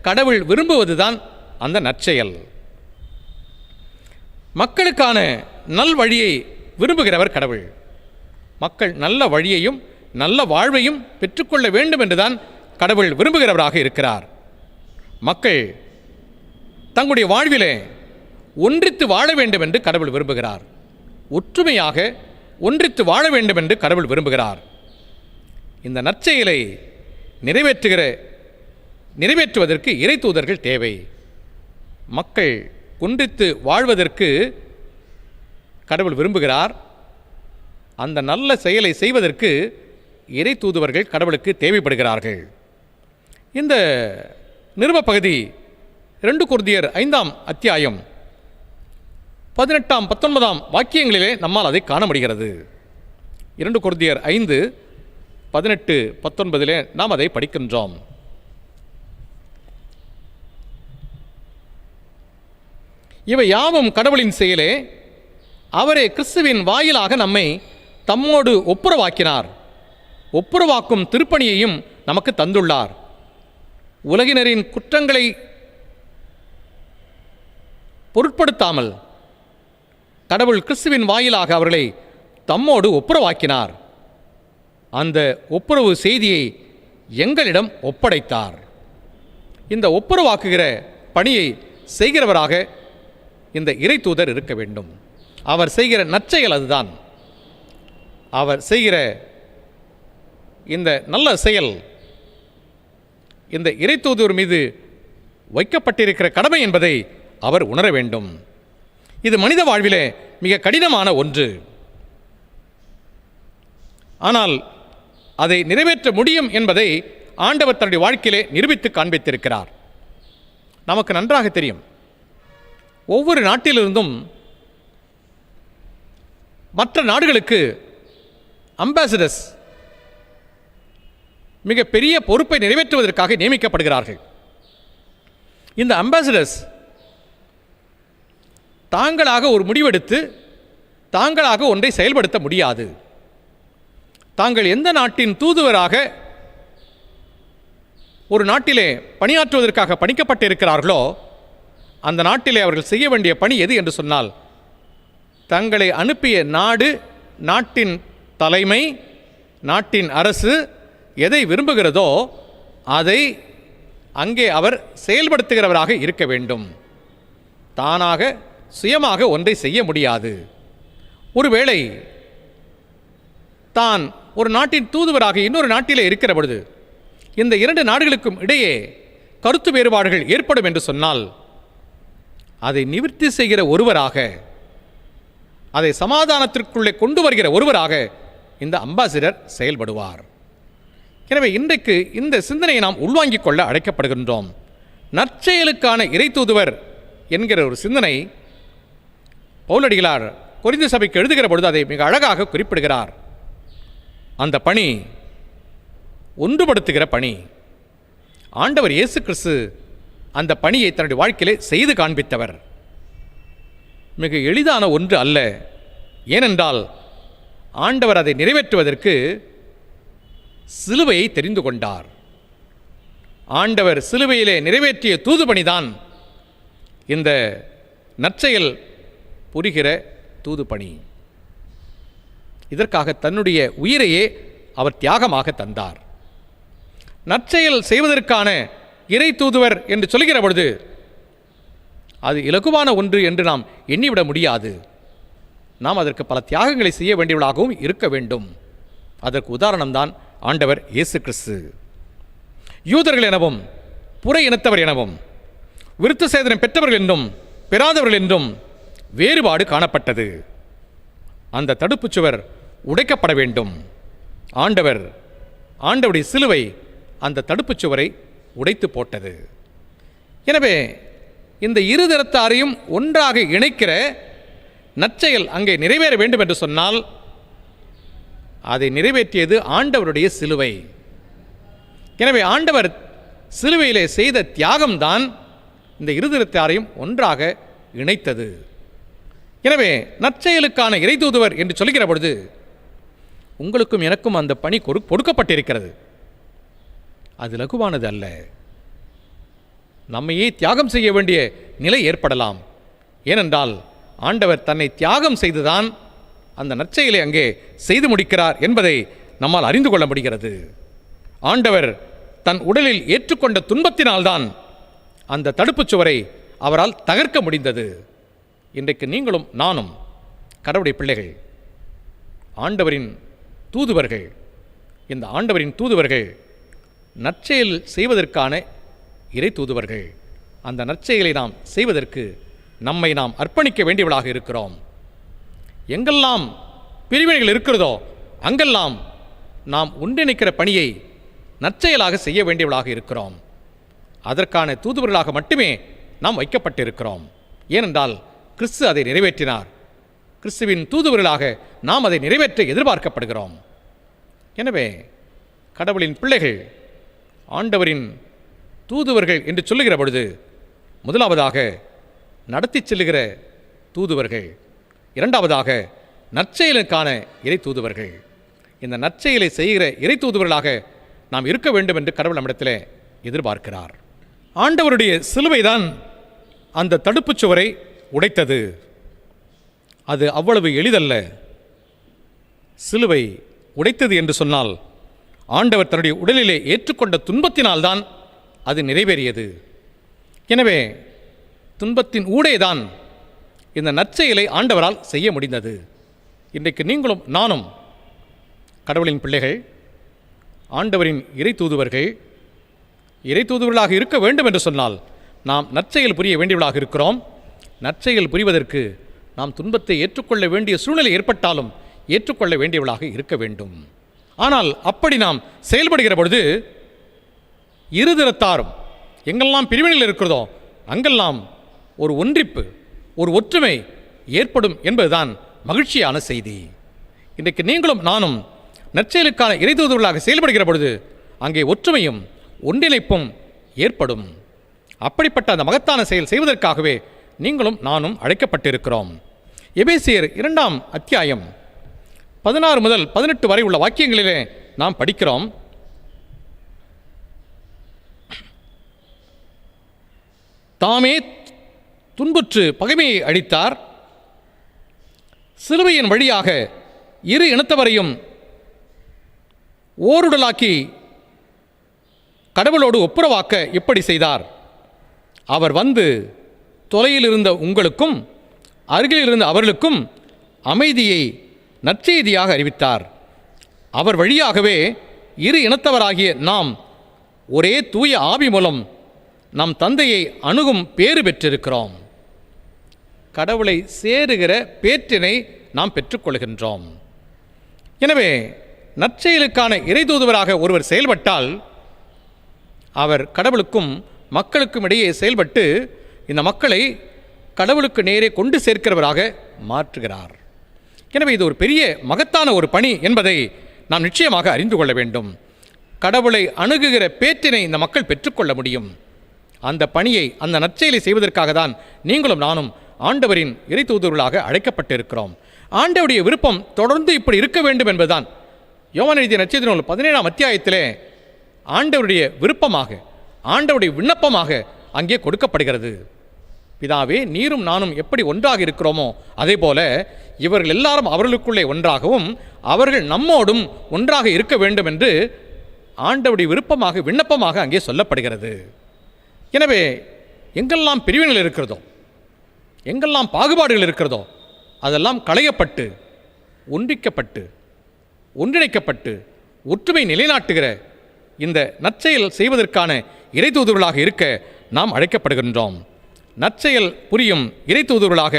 கடவுள் விரும்புவதுதான் அந்த நற்செயல். மக்களுக்கான நல் வழியை விரும்புகிறவர் கடவுள். மக்கள் நல்ல வழியையும் நல்ல வாழ்வையும் பெற்றுக்கொள்ள வேண்டும் என்றுதான் கடவுள் விரும்புகிறவராக இருக்கிறார். மக்கள் தங்களுடைய வாழ்விலே ஒன்றித்து வாழ வேண்டும் என்று கடவுள் விரும்புகிறார். ஒற்றுமையாக ஒன்றித்து வாழ வேண்டும் என்று கடவுள் விரும்புகிறார். இந்த நற்செயலை நிறைவேற்றுவதற்கு இறை தூதர்கள் தேவை. மக்கள் ஒன்றித்து வாழ்வதற்கு கடவுள் விரும்புகிறார். அந்த நல்ல செயலை செய்வதற்கு இறை தூதுவர்கள் கடவுளுக்கு தேவைப்படுகிறார்கள். இந்த நிருப பகுதி 2 கொரிந்தியர் 5ஆம் அத்தியாயம் 18, 19 வாக்கியங்களிலே நம்மால் அதை காண முடிகிறது. 2 கொரிந்தியர் 5, 18, 19 நாம் அதை படிக்கின்றோம். இவை யாவும் கடவுளின் செயலே. அவரே கிறிஸ்துவின் வாயிலாக நம்மை தம்மோடு ஒப்புரவாக்கினார். ஒப்புரவாக்கும் திருப்பணியையும் நமக்கு தந்துள்ளார். உலகினரின் குற்றங்களை பொருட்படுத்தாமல் கடவுள் கிறிஸ்துவின் வாயிலாக அவர்களை தம்மோடு ஒப்புரவாக்கினார். அந்த ஒப்புரவு செய்தியை எங்களிடம் ஒப்படைத்தார். இந்த ஒப்புரவாக்குகிற பணியை செய்கிறவராக இந்த இறை தூதர் இருக்க வேண்டும். அவர் செய்கிற நற்செயல் அதுதான். அவர் செய்கிற இந்த நல்ல செயல் இந்த இறை தூதர் மீது வைக்கப்பட்டிருக்கிற கடமை என்பதை அவர் உணர வேண்டும். இது மனித வாழ்விலே மிக கடினமான ஒன்று. ஆனால் அதை நிறைவேற்ற முடியும் என்பதை ஆண்டவர் தன்னுடைய வாழ்க்கையிலே நிரூபித்து காண்பித்திருக்கிறார். நமக்கு நன்றாக தெரியும். ஒவ்வொரு நாட்டிலிருந்தும் மற்ற நாடுகளுக்கு அம்பாசிடர்ஸ் மிக பெரிய பொறுப்பை நிறைவேற்றுவதற்காக நியமிக்கப்படுகிறார்கள். இந்த அம்பாசிடர்ஸ் தாங்களாக ஒரு முடிவெடுத்து தாங்களாக ஒன்றை செயல்படுத்த முடியாது. தாங்கள் எந்த நாட்டின் தூதுவராக ஒரு நாட்டிலே பணியாற்றுவதற்காக பணிக்கப்பட்டிருக்கிறார்களோ அந்த நாட்டிலே அவர்கள் செய்ய வேண்டிய பணி எது என்று சொன்னால், தங்களை அனுப்பிய நாடு, நாட்டின் தலைமை, நாட்டின் அரசு எதை விரும்புகிறதோ அதை அங்கே அவர் செயல்படுத்துகிறவராக இருக்க வேண்டும். தானாக சுயமாக ஒன்றை செய்ய முடியாது. ஒருவேளை தான் ஒரு நாட்டின் தூதுவராக இன்னொரு நாட்டிலே இருக்கிற பொழுது இந்த இரண்டு நாடுகளுக்கும் இடையே கருத்து வேறுபாடுகள் ஏற்படும் என்று சொன்னால், அதை நிவர்த்தி செய்கிற ஒருவராக, அதை சமாதானத்திற்குள்ளே கொண்டு வருகிற ஒருவராக இந்த அம்பாசிடர் செயல்படுவார். எனவே இன்றைக்கு இந்த சிந்தனையை நாம் உள்வாங்கிக் கொள்ள அழைக்கப்படுகின்றோம். நற்செயலுக்கான இறை தூதுவர் என்கிற ஒரு சிந்தனை பவுலடிகளார் கொரிந்து சபைக்கு எழுதுகிற பொழுது அதை மிக அழகாக குறிப்பிடுகிறார். அந்த பணி ஒன்றுபடுத்துகிற பணி. ஆண்டவர் இயேசு கிறிஸ்து அந்த பணியை தன்னுடைய வாழ்க்கையிலே செய்து காண்பித்தவர். மிக எளிதான ஒன்று அல்ல. ஏனென்றால் ஆண்டவர் அதை நிறைவேற்றுவதற்கு சிலுவையை தெரிந்து கொண்டார். ஆண்டவர் சிலுவையிலே நிறைவேற்றிய தூதுபணிதான் இந்த நற்செயல் புரிகிற தூதுபணி. இதற்காக தன்னுடைய உயிரையே அவர் தியாகமாக தந்தார். நற்செயல் செய்வதற்கான இறை தூதுவர் என்று சொல்கிற பொழுது அது இலகுவான ஒன்று என்று நாம் எண்ணிவிட முடியாது. நாம் அதற்கு பல தியாகங்களை செய்ய வேண்டியவர்களாகவும் இருக்க வேண்டும். அதற்கு உதாரணம்தான் ஆண்டவர் இயேசு கிறிஸ்து. யூதர்கள் எனவும் புற இனத்தவர் எனவும் விருத்த சேதனம் பெற்றவர்கள் என்றும் பெறாதவர்கள் என்றும் வேறுபாடு காணப்பட்டது. அந்த தடுப்புச் சுவர் உடைக்கப்பட வேண்டும். ஆண்டவருடைய சிலுவை அந்த தடுப்புச் சுவரை உடைத்து போட்டது. எனவே இந்த இருதரத்தாரையும் ஒன்றாக இணைக்கிற நற்செயல் அங்கே நிறைவேற வேண்டும் என்று சொன்னால் அதை நிறைவேற்றியது ஆண்டவருடைய சிலுவை. எனவே ஆண்டவர் சிலுவையிலே செய்த தியாகம்தான் இந்த இருதரத்தாரையும் ஒன்றாக இணைத்தது. எனவே நற்செயலுக்கான இறை தூதுவர் என்று சொல்கிற பொழுது உங்களுக்கும் எனக்கும் அந்த பணி கொடுக்கப்பட்டிருக்கிறது. அது லகுவானது அல்ல. நம்மையே தியாகம் செய்ய வேண்டிய நிலை ஏற்படலாம். ஏனென்றால் ஆண்டவர் தன்னை தியாகம் செய்துதான் அந்த நற்செயலை அங்கே செய்து முடிக்கிறார் என்பதை நம்மால் அறிந்து கொள்ள முடிகிறது. ஆண்டவர் தன் உடலில் ஏற்றுக்கொண்ட துன்பத்தினால்தான் அந்த தடுப்புச் சுவரை அவரால் தகர்க்க முடிந்தது. இன்றைக்கு நீங்களும் நானும் கடவுளுடைய பிள்ளைகள், ஆண்டவரின் தூதுவர்கள். இந்த ஆண்டவரின் தூதுவர்கள் நற்செயல் செய்வதற்கான இறை தூதுவர்கள். அந்த நற்செயலை நாம் செய்வதற்கு நம்மை நாம் அர்ப்பணிக்க வேண்டியவர்களாக இருக்கிறோம். எங்கெல்லாம் பிரிவினைகள் இருக்கிறதோ அங்கெல்லாம் நாம் ஒன்றிணைக்கிற பணியை நற்செயலாக செய்ய வேண்டியவர்களாக இருக்கிறோம். அதற்கான தூதுவர்களாக மட்டுமே நாம் வைக்கப்பட்டிருக்கிறோம். ஏனென்றால் கிறிஸ்து அதை நிறைவேற்றினார். கிறிஸ்துவின் தூதுவர்களாக நாம் அதை நிறைவேற்ற எதிர்பார்க்கப்படுகிறோம். எனவே கடவுளின் பிள்ளைகள், ஆண்டவரின் தூதுவர்கள் என்று சொல்லுகிற பொழுது முதலாவதாக நடத்தி செல்லுகிற தூதுவர்கள், இரண்டாவதாக நற்செயலுக்கான இறை தூதுவர்கள். இந்த நற்செயலை செய்கிற இறை தூதுவர்களாக நாம் இருக்க வேண்டும் என்று கடவுள் நம்மிடத்தில் எதிர்பார்க்கிறார். ஆண்டவருடைய சிலுவைதான் அந்த தடுப்புச் சுவரை உடைத்தது. அது அவ்வளவு எளிதல்ல. சிலுவை உடைத்தது என்று சொன்னால் ஆண்டவர் தன்னுடைய உடலிலே ஏற்றுக்கொண்ட துன்பத்தினால்தான் அது நிறைவேறியது. எனவே துன்பத்தின் ஊடேதான் இந்த நற்செயலை ஆண்டவரால் செய்ய முடிந்தது. இன்றைக்கு நீங்களும் நானும் கடவுளின் பிள்ளைகள், ஆண்டவரின் இறை தூதுவர்கள். இறை தூதுவர்களாக இருக்க வேண்டும் என்று சொன்னால் நாம் நற்செயல் புரிய வேண்டியவர்களாக இருக்கிறோம். நற்செயல் புரிவதற்கு நாம் துன்பத்தை ஏற்றுக்கொள்ள வேண்டிய சூழ்நிலை ஏற்பட்டாலும் ஏற்றுக்கொள்ள வேண்டியவர்களாக இருக்க வேண்டும். ஆனால் அப்படி நாம் செயல்படுகிற பொழுது இருதரத்தாரும் எங்கெல்லாம் பிரிவினைகள் இருக்கிறதோ அங்கெல்லாம் ஒரு ஒன்றிப்பு, ஒரு ஒற்றுமை ஏற்படும் என்பதுதான் மகிழ்ச்சியான செய்தி. இன்றைக்கு நீங்களும் நானும் நற்செயலுக்கான இறைதூதர்களாக செயல்படுகிற பொழுது அங்கே ஒற்றுமையும் ஒன்றிணைப்பும் ஏற்படும். அப்படிப்பட்ட அந்த மகத்தான செயல் செய்வதற்காகவே நீங்களும் நானும் அழைக்கப்பட்டிருக்கிறோம். எபேசியர் 2ஆம் அத்தியாயம் 16 முதல் 18 வரை உள்ள வாக்கியங்களிலே நாம் படிக்கிறோம். தாமே துன்புற்று பகைமையை அழித்தார், சிலுவையின் வழியாக இரு இனத்தவரையும் ஓருடலாக்கி கடவுளோடு ஒப்புரவாக்க இப்படி செய்தார். அவர் வந்து தொலையில் இருந்த உங்களுக்கும் அருகில் இருந்த அவர்களுக்கும் அமைதியை நற்செய்தியாக அறிவித்தார். அவர் வழியாகவே இரு இனத்தவராகிய நாம் ஒரே தூய ஆவி மூலம் நம் தந்தையை அணுகும் பேறு பெற்றிருக்கிறோம். கடவுளை சேருகிற பேற்றினை நாம் பெற்றுக்கொள்கின்றோம். எனவே நற்செயலுக்கான இறைதூதுவராக ஒருவர் செயல்பட்டால் அவர் கடவுளுக்கும் மக்களுக்கும் இடையே செயல்பட்டு இந்த மக்களை கடவுளுக்கு நேரே கொண்டு சேர்க்கிறவராக மாற்றுகிறார். எனவே இது ஒரு பெரிய மகத்தான ஒரு பணி என்பதை நாம் நிச்சயமாக அறிந்து கொள்ள வேண்டும். கடவுளை அணுகுகிற பேற்றினை இந்த மக்கள் பெற்றுக்கொள்ள முடியும். அந்த பணியை, அந்த நற்செயலை செய்வதற்காக தான் நீங்களும் நானும் ஆண்டவரின் இறைதூதர்களாக அழைக்கப்பட்டிருக்கிறோம். ஆண்டவருடைய விருப்பம் தொடர்ந்து இப்படி இருக்க வேண்டும் என்பதுதான் யோவான் எழுதிய நற்செய்தி நூல் 17ஆம் அத்தியாயத்திலே ஆண்டவருடைய விருப்பமாக, ஆண்டவருடைய விண்ணப்பமாக அங்கே கொடுக்கப்படுகிறது. பிதாவே, நீரும் நானும் எப்படி ஒன்றாக இருக்கிறோமோ அதே போல இவர்கள் எல்லாரும் அவர்களுக்குள்ளே ஒன்றாகவும் அவர்கள் நம்மோடும் ஒன்றாக இருக்க வேண்டும் என்று ஆண்டவருடைய விருப்பமாக, விண்ணப்பமாக அங்கே சொல்லப்படுகிறது. எனவே எங்கெல்லாம் பிரிவினைகள் இருக்கிறதோ, எங்கெல்லாம் பாகுபாடுகள் இருக்கிறதோ அதெல்லாம் களையப்பட்டு ஒன்றிக்கப்பட்டு ஒன்றிணைக்கப்பட்டு ஒற்றுமை நிலைநாட்டுகிற இந்த நற்செயல் செய்வதற்கான இறைதூதர்களாக இருக்க நாம் அழைக்கப்படுகின்றோம். நற்செயல் புரியும் இறைதூதர்களாக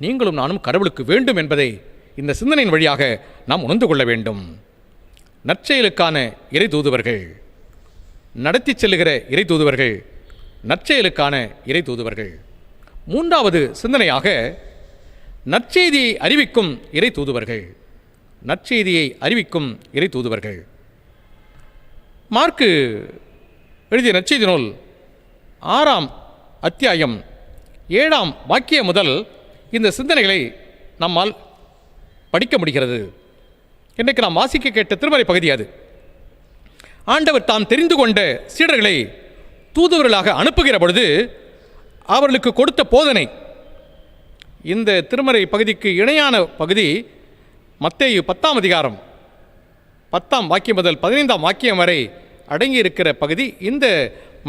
நீங்களும் நானும் கடவுளுக்கு வேண்டும் என்பதை இந்த சிந்தனையின் வழியாக நாம் உணர்ந்து கொள்ள வேண்டும். நற்செயலுக்கான இறைதூதுவர்கள், நடத்தி செல்லுகிற இறைதூதுவர்கள், நற்செயலுக்கான இறைதூதுவர்கள். மூன்றாவது சிந்தனையாக நற்செய்தியை அறிவிக்கும் இறைதூதுவர்கள். நற்செய்தியை அறிவிக்கும் இறைதூதுவர்கள். மார்க்கு எழுதிய நற்செய்தி நூல் 6ஆம் அத்தியாயம் 7ஆம் வாக்கியம் முதல் இந்த சிந்தனைகளை நம்மால் படிக்க முடிகிறது. இன்றைக்கு நாம் வாசிக்க கேட்ட திருமறை பகுதி அது. ஆண்டவர் தாம் தெரிந்து கொண்ட சீடர்களை தூதுவர்களாக அனுப்புகிற பொழுது அவர்களுக்கு கொடுத்த போதனை. இந்த திருமறை பகுதிக்கு இணையான பகுதி மத்தேயு 10ஆம் அதிகாரம் 10ஆம் வாக்கியம் முதல் 15ஆம் வாக்கியம் வரை அடங்கியிருக்கிற பகுதி இந்த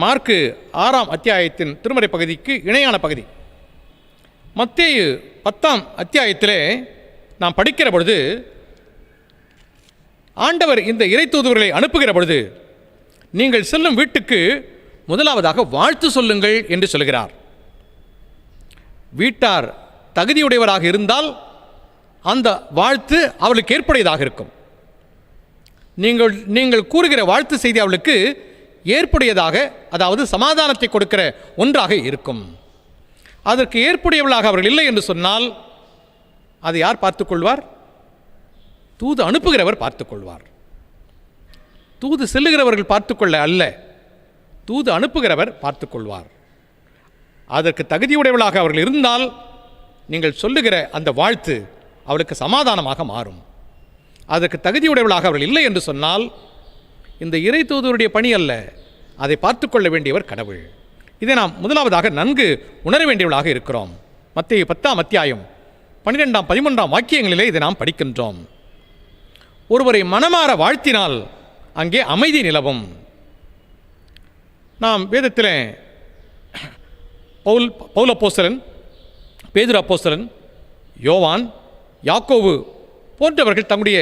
மார்க்கு 6ஆம் அத்தியாயத்தின் திருமறை பகுதிக்கு இணையான பகுதி. மத்தேயு 10ஆம் அத்தியாயத்திலே நாம் படிக்கிற பொழுது ஆண்டவர் இந்த இறைத்தூதுவர்களை அனுப்புகிற பொழுது நீங்கள் செல்லும் வீட்டுக்கு முதலாவதாக வாழ்த்து சொல்லுங்கள் என்று சொல்கிறார். வீட்டார் தகுதியுடையவராக இருந்தால் அந்த வாழ்த்து அவளுக்கு ஏற்புடையதாக இருக்கும். நீங்கள் கூறுகிற வாழ்த்து செய்தி அவளுக்கு ஏற்புடையதாக, அதாவது சமாதானத்தை கொடுக்கிற ஒன்றாக இருக்கும். அதற்கு ஏற்புடையவளாக அவர்கள் இல்லை என்று சொன்னால் அதை யார் பார்த்துக்கொள்வார்? தூது அனுப்புகிறவர் பார்த்துக்கொள்வார். தூது செல்லுகிறவர்கள் பார்த்துக்கொள்ள அல்ல, தூது அனுப்புகிறவர் பார்த்துக்கொள்வார். அதற்கு தகுதியுடையவளாக அவர்கள் இருந்தால் நீங்கள் சொல்லுகிற அந்த வாழ்த்து அவளுக்கு சமாதானமாக மாறும். அதற்கு தகுதியுடையவளாக அவர்கள் இல்லை என்று சொன்னால் இந்த இறை தூதுவருடைய பணி அல்ல, அதை பார்த்துக்கொள்ள வேண்டியவர் கடவுள். இதை நாம் முதலாவதாக நன்கு உணர வேண்டியவர்களாக இருக்கிறோம். மத்தேயு 10ஆம் அத்தியாயம் 12ஆம் 13ஆம் வாக்கியங்களிலே இதை நாம் படிக்கின்றோம். ஒருவரை மனமாற வாழ்த்தினால் அங்கே அமைதி நிலவும். நாம் வேதத்தில் பவுல் அப்போஸ்தலன், பேதுரு அப்போஸ்தலன், யோவான், யாக்கோபு போன்றவர்கள் தங்களுடைய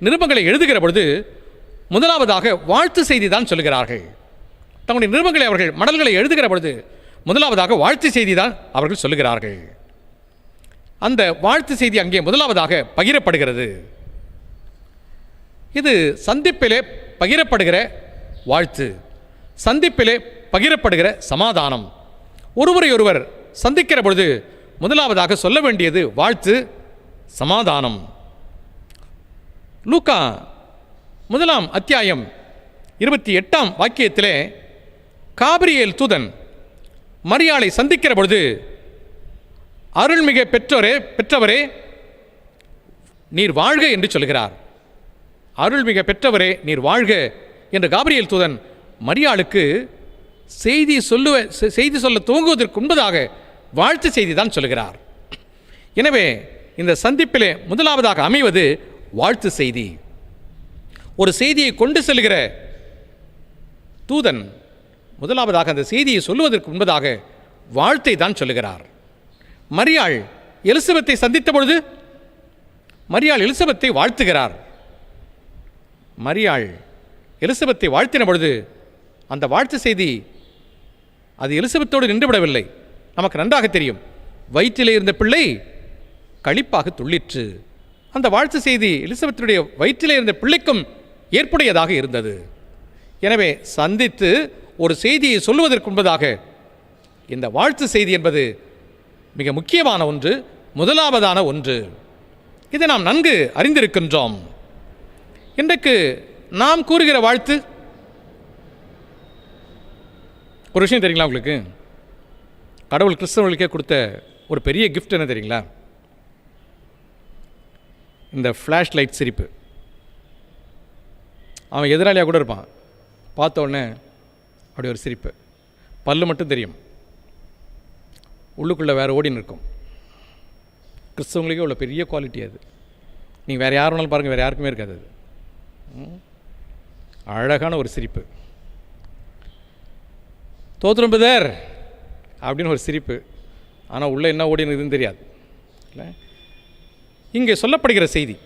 நிருபங்களை எழுதுகிற பொழுது முதலாவதாக வாழ்த்து செய்தி தான் சொல்கிறார்கள். தங்களுடைய நிருபங்களை அவர்கள் மடல்களை எழுதுகிற பொழுது முதலாவதாக வாழ்த்து செய்தி தான் அவர்கள் சொல்லுகிறார்கள். அந்த வாழ்த்து செய்தி அங்கே முதலாவதாக பகிரப்படுகிறது. இது சந்திப்பிலே பகிரப்படுகிற வாழ்த்து, சந்திப்பிலே பகிரப்படுகிற சமாதானம். ஒருவரையொருவர் சந்திக்கிற பொழுது முதலாவதாக சொல்ல வேண்டியது வாழ்த்து, சமாதானம். லூக்கா 1 அத்தியாயம் 28 வாக்கியத்திலே காபிரியேல் தூதன் மரியாளை சந்திக்கிற பொழுது, அருள்மிக பெற்றவரே நீர் வாழ்க என்று சொல்கிறார். அருள்மிக பெற்றவரே நீர் வாழ்க என்று காபிரியேல் தூதன் மரியாளுக்கு செய்தி சொல்ல துவங்குவதற்கு முன்பதாக வாழ்த்து செய்தி தான் சொல்கிறார். எனவே இந்த சந்திப்பிலே முதலாவதாக அமைவது வாழ்த்து செய்தி. ஒரு செய்தியை கொண்டு செல்கிற தூதன் முதலாவதாக அந்த செய்தியை சொல்லுவதற்கு முன்பதாக வாழ்த்தை தான் சொல்லுகிறார். மரியாள் எலிசபெத்தை சந்தித்த பொழுது மரியாள் எலிசபெத்தை வாழ்த்துகிறார். மரியாள் எலிசபெத்தை வாழ்த்தின பொழுது அந்த வாழ்த்து செய்தி அது எலிசபெத்தோடு நின்றுவிடவில்லை. நமக்கு நன்றாக தெரியும், வயிற்றிலே இருந்த பிள்ளை களிப்பாக துள்ளிற்று. அந்த வாழ்த்து செய்தி எலிசபெத்துடைய வயிற்றிலே இருந்த பிள்ளைக்கும் ஏற்புடையதாக இருந்தது. எனவே சந்தித்து ஒரு செய்தியை சொல்லுவதற்கு முன்பதாக இந்த வாழ்த்து செய்தி என்பது மிக முக்கியமான ஒன்று, முதலாவதான ஒன்று. இதை நாம் நன்கு அறிந்திருக்கின்றோம். இன்றைக்கு நாம் கூறுகிற வாழ்த்து ஒரு விஷயம் தெரியுங்களா உங்களுக்கு? கடவுள் கிறிஸ்தவர்களுக்கே கொடுத்த ஒரு பெரிய கிஃப்ட் என்ன தெரியுங்களா? இந்த ஃப்ளாஷ் லைட் சிரிப்பு. அவன் எதிராளியாக கூட இருப்பான், பார்த்த உடனே அப்படி ஒரு சிரிப்பு, பல்லு மட்டும் தெரியும், உள்ளுக்குள்ளே வேறு ஓடின்னு இருக்கும். கிறிஸ்தவங்களுக்கே உள்ள பெரிய குவாலிட்டி அது. நீங்கள் வேறு யார் வேணாலும் பாருங்கள், வேறு யாருக்குமே இருக்காது அது. அழகான ஒரு சிரிப்பு. தோத்திரம் பிரதர் அப்படின்னு ஒரு சிரிப்பு, ஆனால் உள்ளே என்ன ஓடினதுன்னு தெரியாது. இல்லை, இங்கே சொல்லப்படுகிற செய்தி,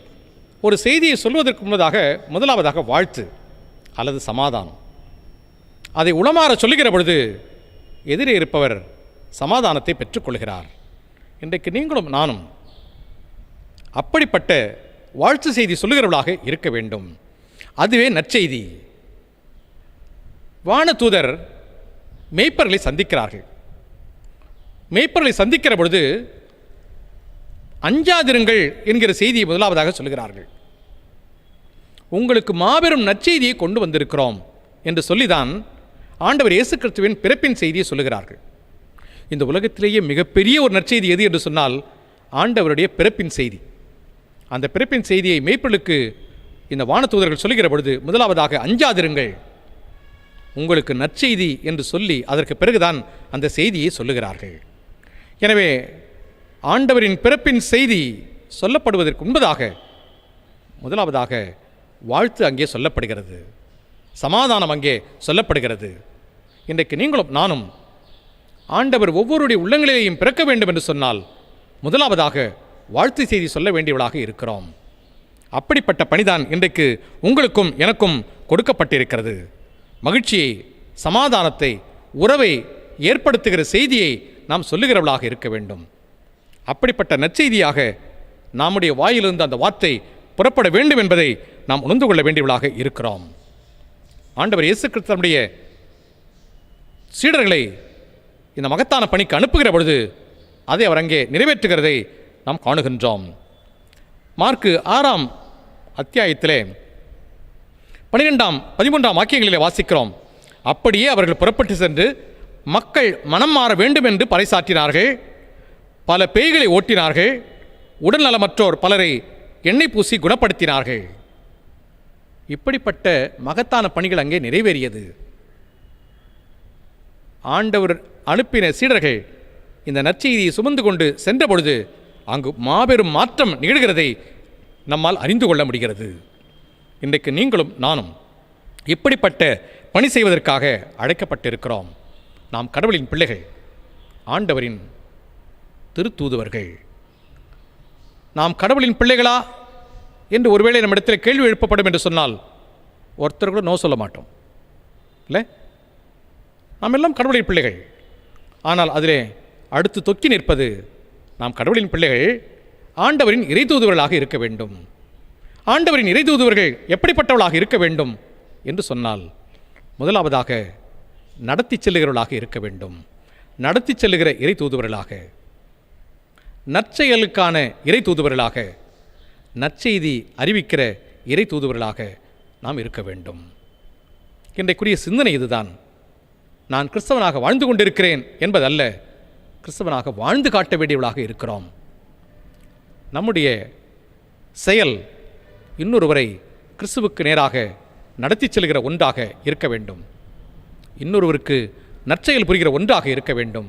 ஒரு செய்தியை சொல்வதற்கு முன்பதாக முதலாவதாக வாழ்த்து அல்லது சமாதானம். அதை உளமாற சொல்லுகிற பொழுது எதிரே இருப்பவர் சமாதானத்தை பெற்றுக்கொள்கிறார். இன்றைக்கு நீங்களும் நானும் அப்படிப்பட்ட வாழ்த்து செய்தி சொல்லுகிறவர்களாக இருக்க வேண்டும். அதுவே நற்செய்தி. வானதூதர் மேய்ப்பர்களை சந்திக்கிறார்கள். மேய்ப்பர்களை சந்திக்கிற பொழுது அஞ்சாதிருங்கள் என்கிற செய்தியை முதலாவதாக சொல்கிறார்கள். உங்களுக்கு மாபெரும் நற்செய்தியை கொண்டு வந்திருக்கிறோம் என்று சொல்லிதான் ஆண்டவர் இயேசு கிறிஸ்துவின் பிறப்பின் செய்தியை சொல்லுகிறார்கள். இந்த உலகத்திலேயே மிகப்பெரிய ஒரு நற்செய்தி எது என்று சொன்னால் ஆண்டவருடைய பிறப்பின் செய்தி. அந்த பிறப்பின் செய்தியை மேய்ப்பர்களுக்கு இந்த வானதூதர்கள் சொல்லுகிற பொழுது முதலாவதாக அஞ்சாதிருங்கள், உங்களுக்கு நற்செய்தி என்று சொல்லி அதற்கு பிறகுதான் அந்த செய்தியை சொல்லுகிறார்கள். எனவே ஆண்டவரின் பிறப்பின் செய்தி சொல்லப்படுவதற்கு முன்பதாக முதலாவதாக வாழ்த்து அங்கே சொல்லப்படுகிறது, சமாதானம் அங்கே சொல்லப்படுகிறது. இன்றைக்கு நீங்களும் நானும் ஆண்டவர் ஒவ்வொருடைய உள்ளங்களிலேயும் பிறக்க வேண்டும் என்று சொன்னால் முதலாவதாக வாழ்த்து செய்தி சொல்ல வேண்டியவளாக இருக்கிறோம். அப்படிப்பட்ட பணிதான் இன்றைக்கு உங்களுக்கும் எனக்கும் கொடுக்கப்பட்டிருக்கிறது. மகிழ்ச்சியை, சமாதானத்தை, உறவை ஏற்படுத்துகிற செய்தியை நாம் சொல்லுகிறவளாக இருக்க வேண்டும். அப்படிப்பட்ட நற்செய்தியாக நம்முடைய வாயிலிருந்து அந்த வார்த்தை புறப்பட வேண்டும் என்பதை நாம் உணர்ந்து கொள்ள வேண்டியவளாக இருக்கிறோம். ஆண்டவர் இயேசு கிறிஸ்துவுடைய சீடர்களை இந்த மகத்தான பணிக்கு அனுப்புகிற பொழுது அதை அவர் அங்கே நிறைவேற்றுகிறதை நாம் காணுகின்றோம். மார்க்கு 6 அத்தியாயத்திலே 12-13 வாக்கியங்களிலே வாசிக்கிறோம். அப்படியே அவர்கள் புறப்பட்டு சென்று மக்கள் மனம் மாற வேண்டும் என்று பறைசாற்றினார்கள். பல பேய்களை ஓட்டினார்கள். உடல் நலமற்றோர் பலரை எண்ணெய் பூசி குணப்படுத்தினார்கள். இப்படிப்பட்ட மகத்தான பணிகள் அங்கே நிறைவேறியது. ஆண்டவர் அனுப்பின சீடர்கள் இந்த நற்செய்தியை சுமந்து கொண்டு சென்ற பொழுது அங்கு மாபெரும் மாற்றம் நிகழ்கிறதை நம்மால் அறிந்து கொள்ள முடிகிறது. இன்றைக்கு நீங்களும் நானும் இப்படிப்பட்ட பணி செய்வதற்காக அழைக்கப்பட்டிருக்கிறோம். நாம் கடவுளின் பிள்ளைகள், ஆண்டவரின் திருத்தூதுவர்கள். நாம் கடவுளின் பிள்ளைகளா என்று ஒருவேளை நம்மிடத்தில் கேள்வி எழுப்பப்படும் என்று சொன்னால் ஒருத்தர் கூட நோ சொல்ல மாட்டோம். இல்லை, நாம் எல்லாம் கடவுளின் பிள்ளைகள். ஆனால் அதிலே அடுத்து தொக்கி நிற்பது நாம் கடவுளின் பிள்ளைகள் ஆண்டவரின் இறைதூதுவர்களாக இருக்க வேண்டும். ஆண்டவரின் இறைதூதுவர்கள் எப்படிப்பட்டவர்களாக இருக்க வேண்டும் என்று சொன்னால் முதலாவதாக நடத்தி செல்லுகிறவர்களாக இருக்க வேண்டும். நடத்தி செல்லுகிற இறை தூதுவர்களாக, நற்செயலுக்கான இறை தூதுவர்களாக, நற்செய்தி அறிவிக்கிற இறை தூதுவர்களாக நாம் இருக்க வேண்டும். இன்றைக்குரிய சிந்தனை இதுதான். நான் கிறிஸ்தவனாக வாழ்ந்து கொண்டிருக்கிறேன் என்பதல்ல, கிறிஸ்தவனாக வாழ்ந்து காட்ட வேண்டியவர்களாக இருக்கிறோம். நம்முடைய செயல் இன்னொருவரை கிறிஸ்துவுக்கு நேராக நடத்தி செல்கிற ஒன்றாக இருக்க வேண்டும். இன்னொருவருக்கு நற்செயல் புரிகிற ஒன்றாக இருக்க வேண்டும்.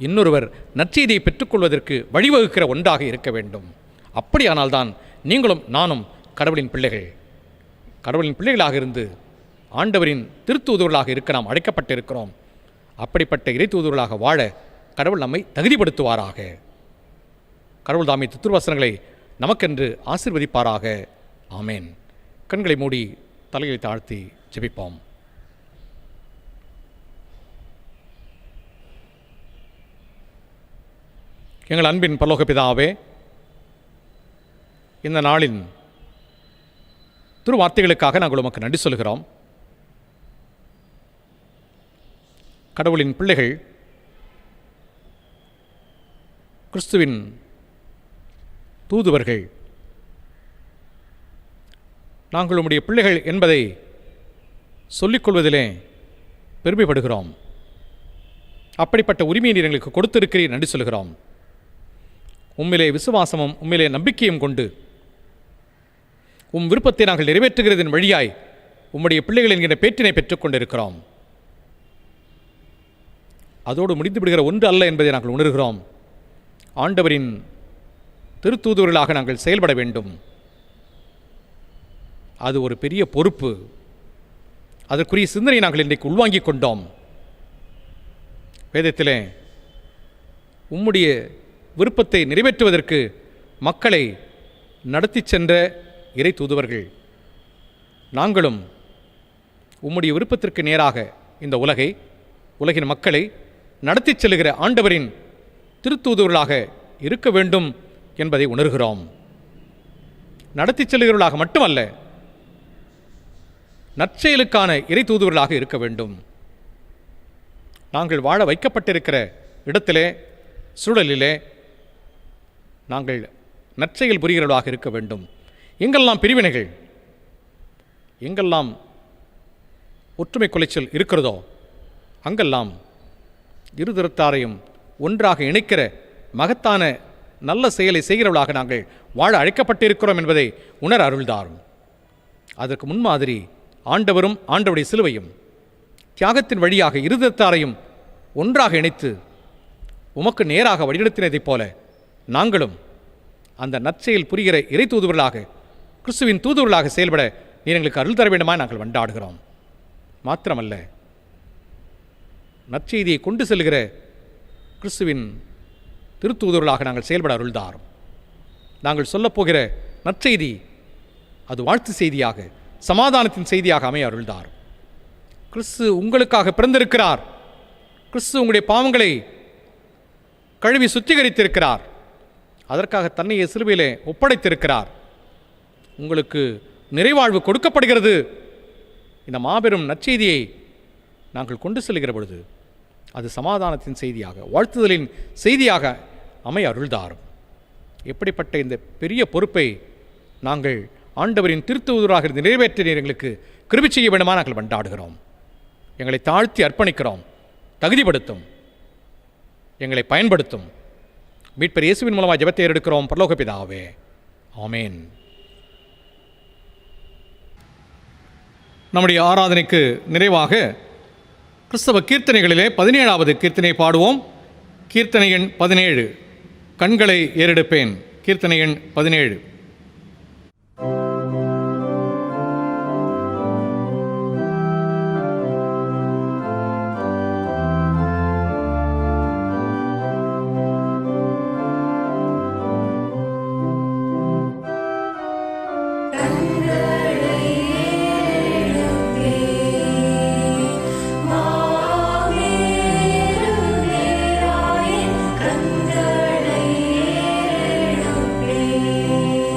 இன்னொருவர் நற்செய்தியை பெற்றுக்கொள்வதற்கு வழிவகுக்கிற ஒன்றாக இருக்க வேண்டும். அப்படியானால்தான் நீங்களும் நானும் கடவுளின் பிள்ளைகள். கடவுளின் பிள்ளைகளாக இருந்து ஆண்டவரின் திருத்தூதுவர்களாக இருக்க நாம் அழைக்கப்பட்டிருக்கிறோம். அப்படிப்பட்ட இறை தூதுவர்களாக வாழ கடவுள் நம்மை தகுதிப்படுத்துவாராக. கடவுள் தாமே திருவசனங்களை நமக்கென்று ஆசீர்வதிப்பாராக. ஆமேன். கண்களை மூடி தலையை தாழ்த்தி ஜெபிப்போம். எங்கள் அன்பின் பரலோக பிதாவே, இந்த நாளின் திருவார்த்தைகளுக்காக நாங்கள் உமக்கு நன்றி சொல்கிறோம். கடவுளின் பிள்ளைகள், கிறிஸ்துவின் தூதுவர்கள், நாங்கள் உம்முடைய பிள்ளைகள் என்பதை சொல்லிக்கொள்வதிலே பெருமைப்படுகிறோம். அப்படிப்பட்ட உரிமையை நீர் எங்களுக்கு கொடுத்திருக்கிறீர், நன்றி சொல்கிறோம். உம்மிலே விசுவாசமும் உம்மிலே நம்பிக்கையும் கொண்டு உம் விருப்பத்தை நாங்கள் நிறைவேற்றுகிறதன் வழியாய் உம்முடைய பிள்ளைகள் என்கிற பேற்றினை பெற்றுக்கொண்டிருக்கிறோம். அதோடு முடிந்து விடுகிற ஒன்று அல்ல என்பதை நாங்கள் உணர்கிறோம். ஆண்டவரின் திருத்தூதுவர்களாக நாங்கள் செயல்பட வேண்டும். அது ஒரு பெரிய பொறுப்பு. அதற்குரிய சிந்தனை நாங்கள் இன்றைக்கு உள்வாங்கிக் கொண்டோம். வேதத்திலே உம்முடைய விருப்பத்தை நிறைவேற்றுவதற்கு மக்களை நடத்தி சென்ற இறை தூதுவர்கள் நாங்களும் உம்முடைய விருப்பத்திற்கு நேராக இந்த உலகின் மக்களை நடத்தி செல்லுகிற ஆண்டவரின் திருத்தூதுவர்களாக இருக்க வேண்டும் என்பதை உணர்கிறோம். நடத்தி செல்லுகிறவர்களாக மட்டுமல்ல, நற்செயலுக்கான இறை தூதுவர்களாக இருக்க வேண்டும். நாங்கள் வாழ வைக்கப்பட்டிருக்கிற இடத்திலே, சூழலிலே நாங்கள் நற்செயல் புரிகிறவர்களாக இருக்க வேண்டும். எங்கெல்லாம் பிரிவினைகள், எங்கெல்லாம் ஒற்றுமை குலைச்சல் இருக்கிறதோ அங்கெல்லாம் இருதரத்தாரையும் ஒன்றாக இணைக்கிற மகத்தான நல்ல செயலை செய்கிறவர்களாக நாங்கள் வாழ அழைக்கப்பட்டிருக்கிறோம் என்பதை உணர அருள்தாரும். அதற்கு முன்மாதிரி ஆண்டவரும் ஆண்டவருடைய சிலுவையும் தியாகத்தின் வழியாக இருதரத்தாரையும் ஒன்றாக இணைத்து உமக்கு நேராக வழிநடத்தினதைப் போல நாங்களும் அந்த நற்செயல் புரிகிற இறை தூதுவர்களாக, கிறிஸ்துவின் தூதுவர்களாக செயல்பட நீர் எங்களுக்கு அருள் தர வேண்டுமா நாங்கள் வண்டாடுகிறோம். மாத்திரமல்ல, நற்செய்தியை கொண்டு செல்கிற கிறிஸ்துவின் திருத்தூதுவர்களாக நாங்கள் செயல்பட அருள்தாரும். நாங்கள் சொல்லப்போகிற நற்செய்தி அது வாழ்த்து செய்தியாக, சமாதானத்தின் செய்தியாக அமைய அருள்தார். கிறிஸ்து உங்களுக்காக பிறந்திருக்கிறார். கிறிஸ்து உங்களுடைய பாவங்களை கழுவி சுத்திகரித்திருக்கிறார். அதற்காக தன்னையே சிலுவையிலே ஒப்படைத்திருக்கிறார். உங்களுக்கு நிறைவாழ்வு கொடுக்கப்படுகிறது. இந்த மாபெரும் நற்செய்தியை நாங்கள் கொண்டு செல்கிற பொழுது அது சமாதானத்தின் செய்தியாக, வாழ்த்துதலின் செய்தியாக அமைய அருள்தாரும். எப்படிப்பட்ட இந்த பெரிய பொறுப்பை நாங்கள் ஆண்டவரின் திருத்தூதராக இருந்து நிறைவேற்ற நீர் எங்களுக்கு கிருபை செய்ய வேண்டுமா நாங்கள் வண்டாடுகிறோம். எங்களை தாழ்த்தி அர்ப்பணிக்கிறோம். தகுதிப்படுத்தும், எங்களை பயன்படுத்தும். மீட்பர் இயேசுவின் மூலமாக ஜெபத்தை ஏறெடுக்கிறோம் பரலோக பிதாவே. ஆமேன். நம்முடைய ஆராதனைக்கு நிறைவாக கிறிஸ்தவ கீர்த்தனைகளிலே 17வது கீர்த்தனை பாடுவோம். கீர்த்தனை எண் 17, கண்களை ஏறெடுப்பேன். கீர்த்தனை எண் 17. கண்களை ஏறெடுப்பேன்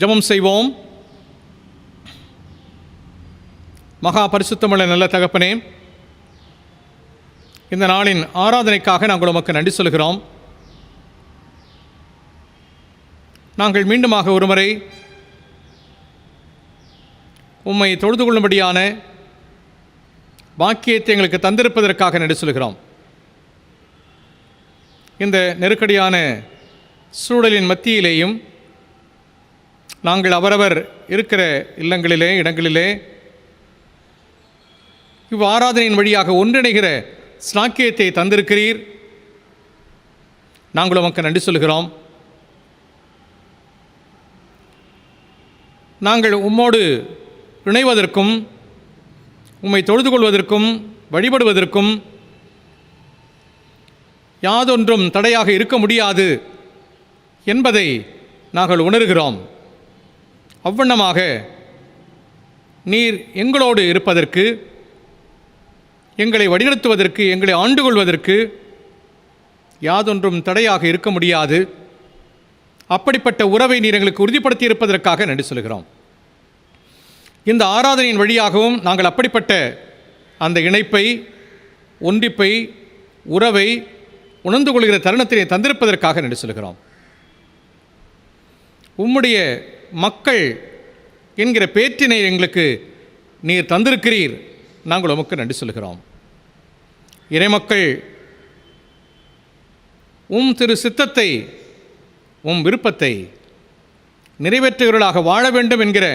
ஜெபம் செய்வோம். மகா பரிசுத்தமுள்ள நல்ல தகப்பனே, இந்த நாளின் ஆராதனைக்காக நாங்கள் உமக்கு நன்றி சொல்கிறோம். நாங்கள் மீண்டுமாக ஒருமுறை உம்மை தொழுது கொள்ளும்படியான பாக்கியத்தை எங்களுக்கு தந்திருப்பதற்காக நன்றி சொல்கிறோம். இந்த நெருக்கடியான சூழலின் மத்தியிலேயும் நாங்கள் அவரவர் இருக்கிற இல்லங்களிலே இடங்களிலே ஆராதனையின் வழியாக ஒன்றிணைகிற ஸ்லாக்கியத்தை தந்திருக்கிறீர். நாங்கள் உமக்கு நன்றி சொல்கிறோம். நாங்கள் உம்மோடு இணைவதற்கும் உம்மை தொழுது கொள்வதற்கும் வழிபடுவதற்கும் யாதொன்றும் தடையாக இருக்க முடியாது என்பதை நாங்கள் உணர்கிறோம். அவ்வண்ணமாக நீர் எங்களோடு இருப்பதற்கு, எங்களை வழிநடத்துவதற்கு, எங்களை ஆண்டு கொள்வதற்கு யாதொன்றும் தடையாக இருக்க முடியாது. அப்படிப்பட்ட உறவை நீர் எங்களுக்கு உறுதிப்படுத்தி இருப்பதற்காக நன்றி சொல்கிறோம். இந்த ஆராதனையின் வழியாகவும் நாங்கள் அப்படிப்பட்ட அந்த இணைப்பை, ஒன்றிப்பை, உறவை உணர்ந்து கொள்கிற தருணத்தினை தந்திருப்பதற்காக நன்றி சொல்கிறோம். உம்முடைய மக்கள் என்கிற பேற்றினை எங்களுக்கு நீர் தந்திருக்கிறீர். நாங்கள் உமக்கு நன்றி சொல்கிறோம். இறைமக்கள் உம் திரு சித்தத்தை, உம் விருப்பத்தை நிறைவேற்றுகிறவர்களாக வாழ வேண்டும் என்கிற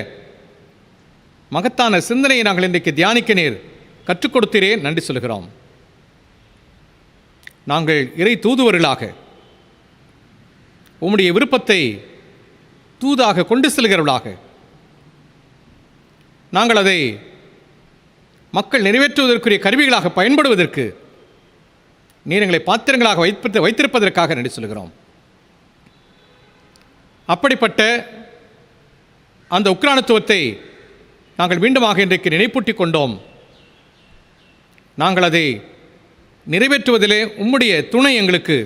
மகத்தான சிந்தனையை நாங்கள் இன்றைக்கு தியானிக்க நீர் கற்றுக் கொடுத்தீரே, நன்றி சொல்கிறோம். நாங்கள் இறை தூதுவர்களாக உம்முடைய விருப்பத்தை தூதாக கொண்டு செல்கிறவர்களாக நாங்கள் அதை மக்கள் நிறைவேற்றுவதற்குரிய கருவிகளாக பயன்படுவதற்கு நீர் எங்களை பாத்திரங்களாக வைத்திருப்பதற்காக நன்றி சொல்கிறோம். அப்படிப்பட்ட அந்த உக்ரானத்துவத்தை நாங்கள் மீண்டுமாக இன்றைக்கு நினைப்பூட்டி கொண்டோம். நாங்கள் அதை நிறைவேற்றுவதிலே உம்முடைய துணை எங்களுக்கு,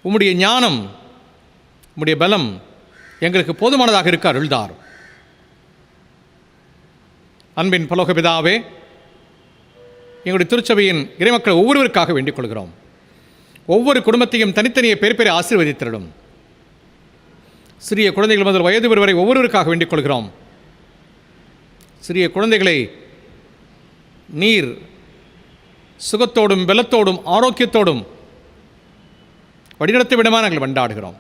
உம்முடைய ஞானம், உம்முடைய பலம் எங்களுக்கு போதுமானதாக இருக்க அருள்தார். அன்பின் பரலோக பிதாவே, எங்களுடைய திருச்சபையின் இறைமக்கள் ஒவ்வொருவருக்காக வேண்டிக் கொள்கிறோம். ஒவ்வொரு குடும்பத்தையும் தனித்தனியே பேர் பேரை ஆசீர்வதித்திரடும். சிறிய குழந்தைகள் முதல் வயது வரை ஒவ்வொருவருக்காக வேண்டிக் கொள்கிறோம். சிறிய குழந்தைகளை நீர் சுகத்தோடும் பலத்தோடும் ஆரோக்கியத்தோடும் வழிநடத்த விடமாக நாங்கள் கொண்டாடுகிறோம்.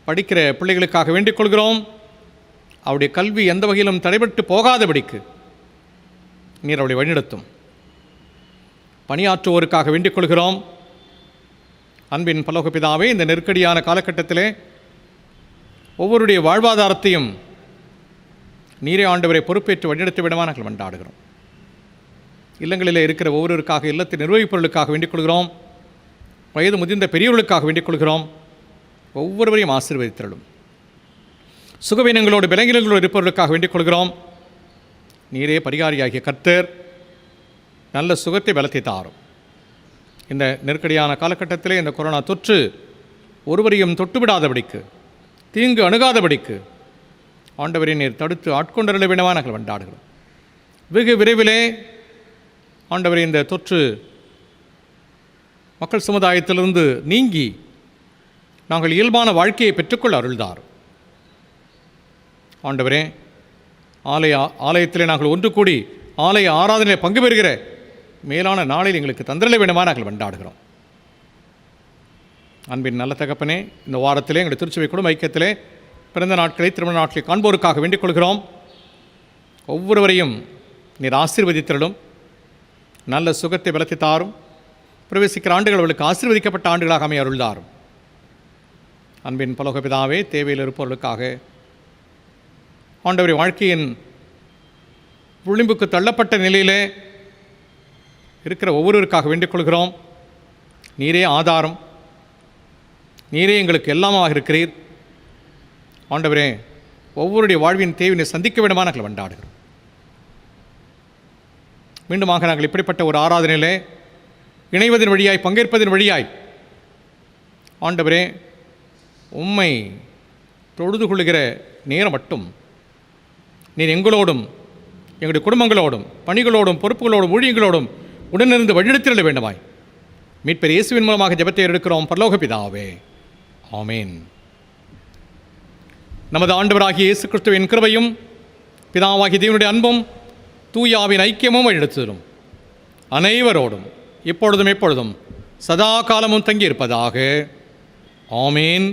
படிக்கிற பிள்ளைகளுக்காக வேண்டிக் கொள்கிறோம். அவருடைய கல்வி எந்த வகையிலும் தடைபட்டு போகாதபடிக்கு நீர் அவருடைய வழிநடத்தும். பணியாற்றுவோருக்காக வேண்டிக் கொள்கிறோம். அன்பின் பரலோக பிதாவே, இந்த நெருக்கடியான காலகட்டத்திலே ஒவ்வொருடைய வாழ்வாதாரத்தையும் நீரே ஆண்டவரை பொறுப்பேற்று வழிநடத்த விடமாக நாங்கள் கொண்டாடுகிறோம். இல்லங்களிலே இருக்கிற ஒவ்வொருவருக்காக, இல்லத்தின் நிர்வகிப்பவர்களுக்காக வேண்டிக் கொள்கிறோம். வயது முதிர்ந்த பெரியவர்களுக்காக வேண்டிக் கொள்கிறோம். ஒவ்வொருவரையும் ஆசீர்வதித்திரளும். சுகவீனங்களோடு விலங்கினங்களோடு இருப்பவர்களுக்காக வேண்டிக் கொள்கிறோம். நீரே பரிகாரியாகிய கர்த்தர் நல்ல சுகத்தை பலத்தை தாரும். இந்த நெருக்கடியான காலகட்டத்திலே இந்த கொரோனா தொற்று ஒருவரையும் தொட்டுவிடாதபடிக்கு, தீங்கு அணுகாதபடிக்கு ஆண்டவரை நீர் தடுத்து ஆட்கொண்டருள வேண்டுமா நாங்கள் கொண்டாடுகிறோம். வெகு விரைவிலே ஆண்டவரை இந்த தொற்று மக்கள் சமுதாயத்திலிருந்து நீங்கி நாங்கள் இயல்பான வாழ்க்கையை பெற்றுக்கொள்ள அருள்தார். ஆண்டவரே, ஆலயத்திலே நாங்கள் ஒன்று கூடி ஆலய ஆராதனையில் பங்கு பெறுகிற மேலான நாளில் எங்களுக்கு தந்திரல வேண்டுமா நாங்கள் கொண்டாடுகிறோம். அன்பின் நல்ல தகப்பனே, இந்த வாரத்திலே எங்களுடைய திருச்சபை குடும்ப ஐக்கியத்திலே பிறந்த நாட்களை திருமண நாட்களை காண்போருக்காக வேண்டிக் கொள்கிறோம். ஒவ்வொருவரையும் நீர் ஆசீர்வதித்திரலும், நல்ல சுகத்தை பலத்தை தாரும். பிரவேசிக்கிற ஆண்டுகள் அவர்களுக்கு ஆசீர்வதிக்கப்பட்ட ஆண்டுகளாக அமைய அருள்தாரும். அன்பின் பரலோக பிதாவே, தேவையில் இருப்பவர்களுக்காக ஆண்டவரை வாழ்க்கையின் விளிம்புக்கு தள்ளப்பட்ட நிலையிலே இருக்கிற ஒவ்வொருவருக்காக வேண்டிக் கொள்கிறோம். நீரே ஆதாரம், நீரே எங்களுக்கு எல்லாமாக இருக்கிறீர். ஆண்டவரே, ஒவ்வொருடைய வாழ்வின் தேவையை சந்திக்க வேண்டுமா நாங்கள் கொண்டாடுகிறோம். மீண்டுமாக நாங்கள் இப்படிப்பட்ட ஒரு ஆராதனையிலே இணைவதன் வழியாய், பங்கேற்பதன் வழியாய் ஆண்டவரே உம்மை தொழுது கொள்ளுகிற நேரம் மட்டும் நீர் எங்களோடும் எங்களுடைய குடும்பங்களோடும் பணிகளோடும் பொறுப்புகளோடும் ஊழியங்களோடும் உடனிருந்து வழிநடத்திட வேண்டுமாய் மீட்பர் இயேசுவின் மூலமாக ஜெபத்தை எடுக்கிறோம் பரலோக பிதாவே, ஆமேன். நமது ஆண்டவராகிய இயேசு கிறிஸ்துவின் கிருபையும் பிதாவாகிய தேவனுடைய அன்பும் தூய ஆவியின் ஐக்கியமும் வழிநடத்துதலும் அனைவரோடும் இப்பொழுதும் எப்பொழுதும் சதா காலமும் தங்கியிருப்பதாக. ஆமேன்.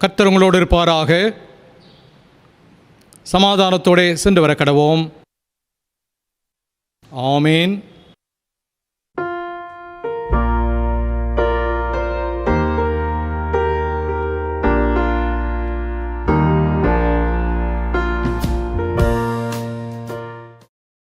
கர்த்தர் உங்களோடு இருப்பாராக. சமாதானத்தோடு சென்று வர கடவோம். ஆமேன்.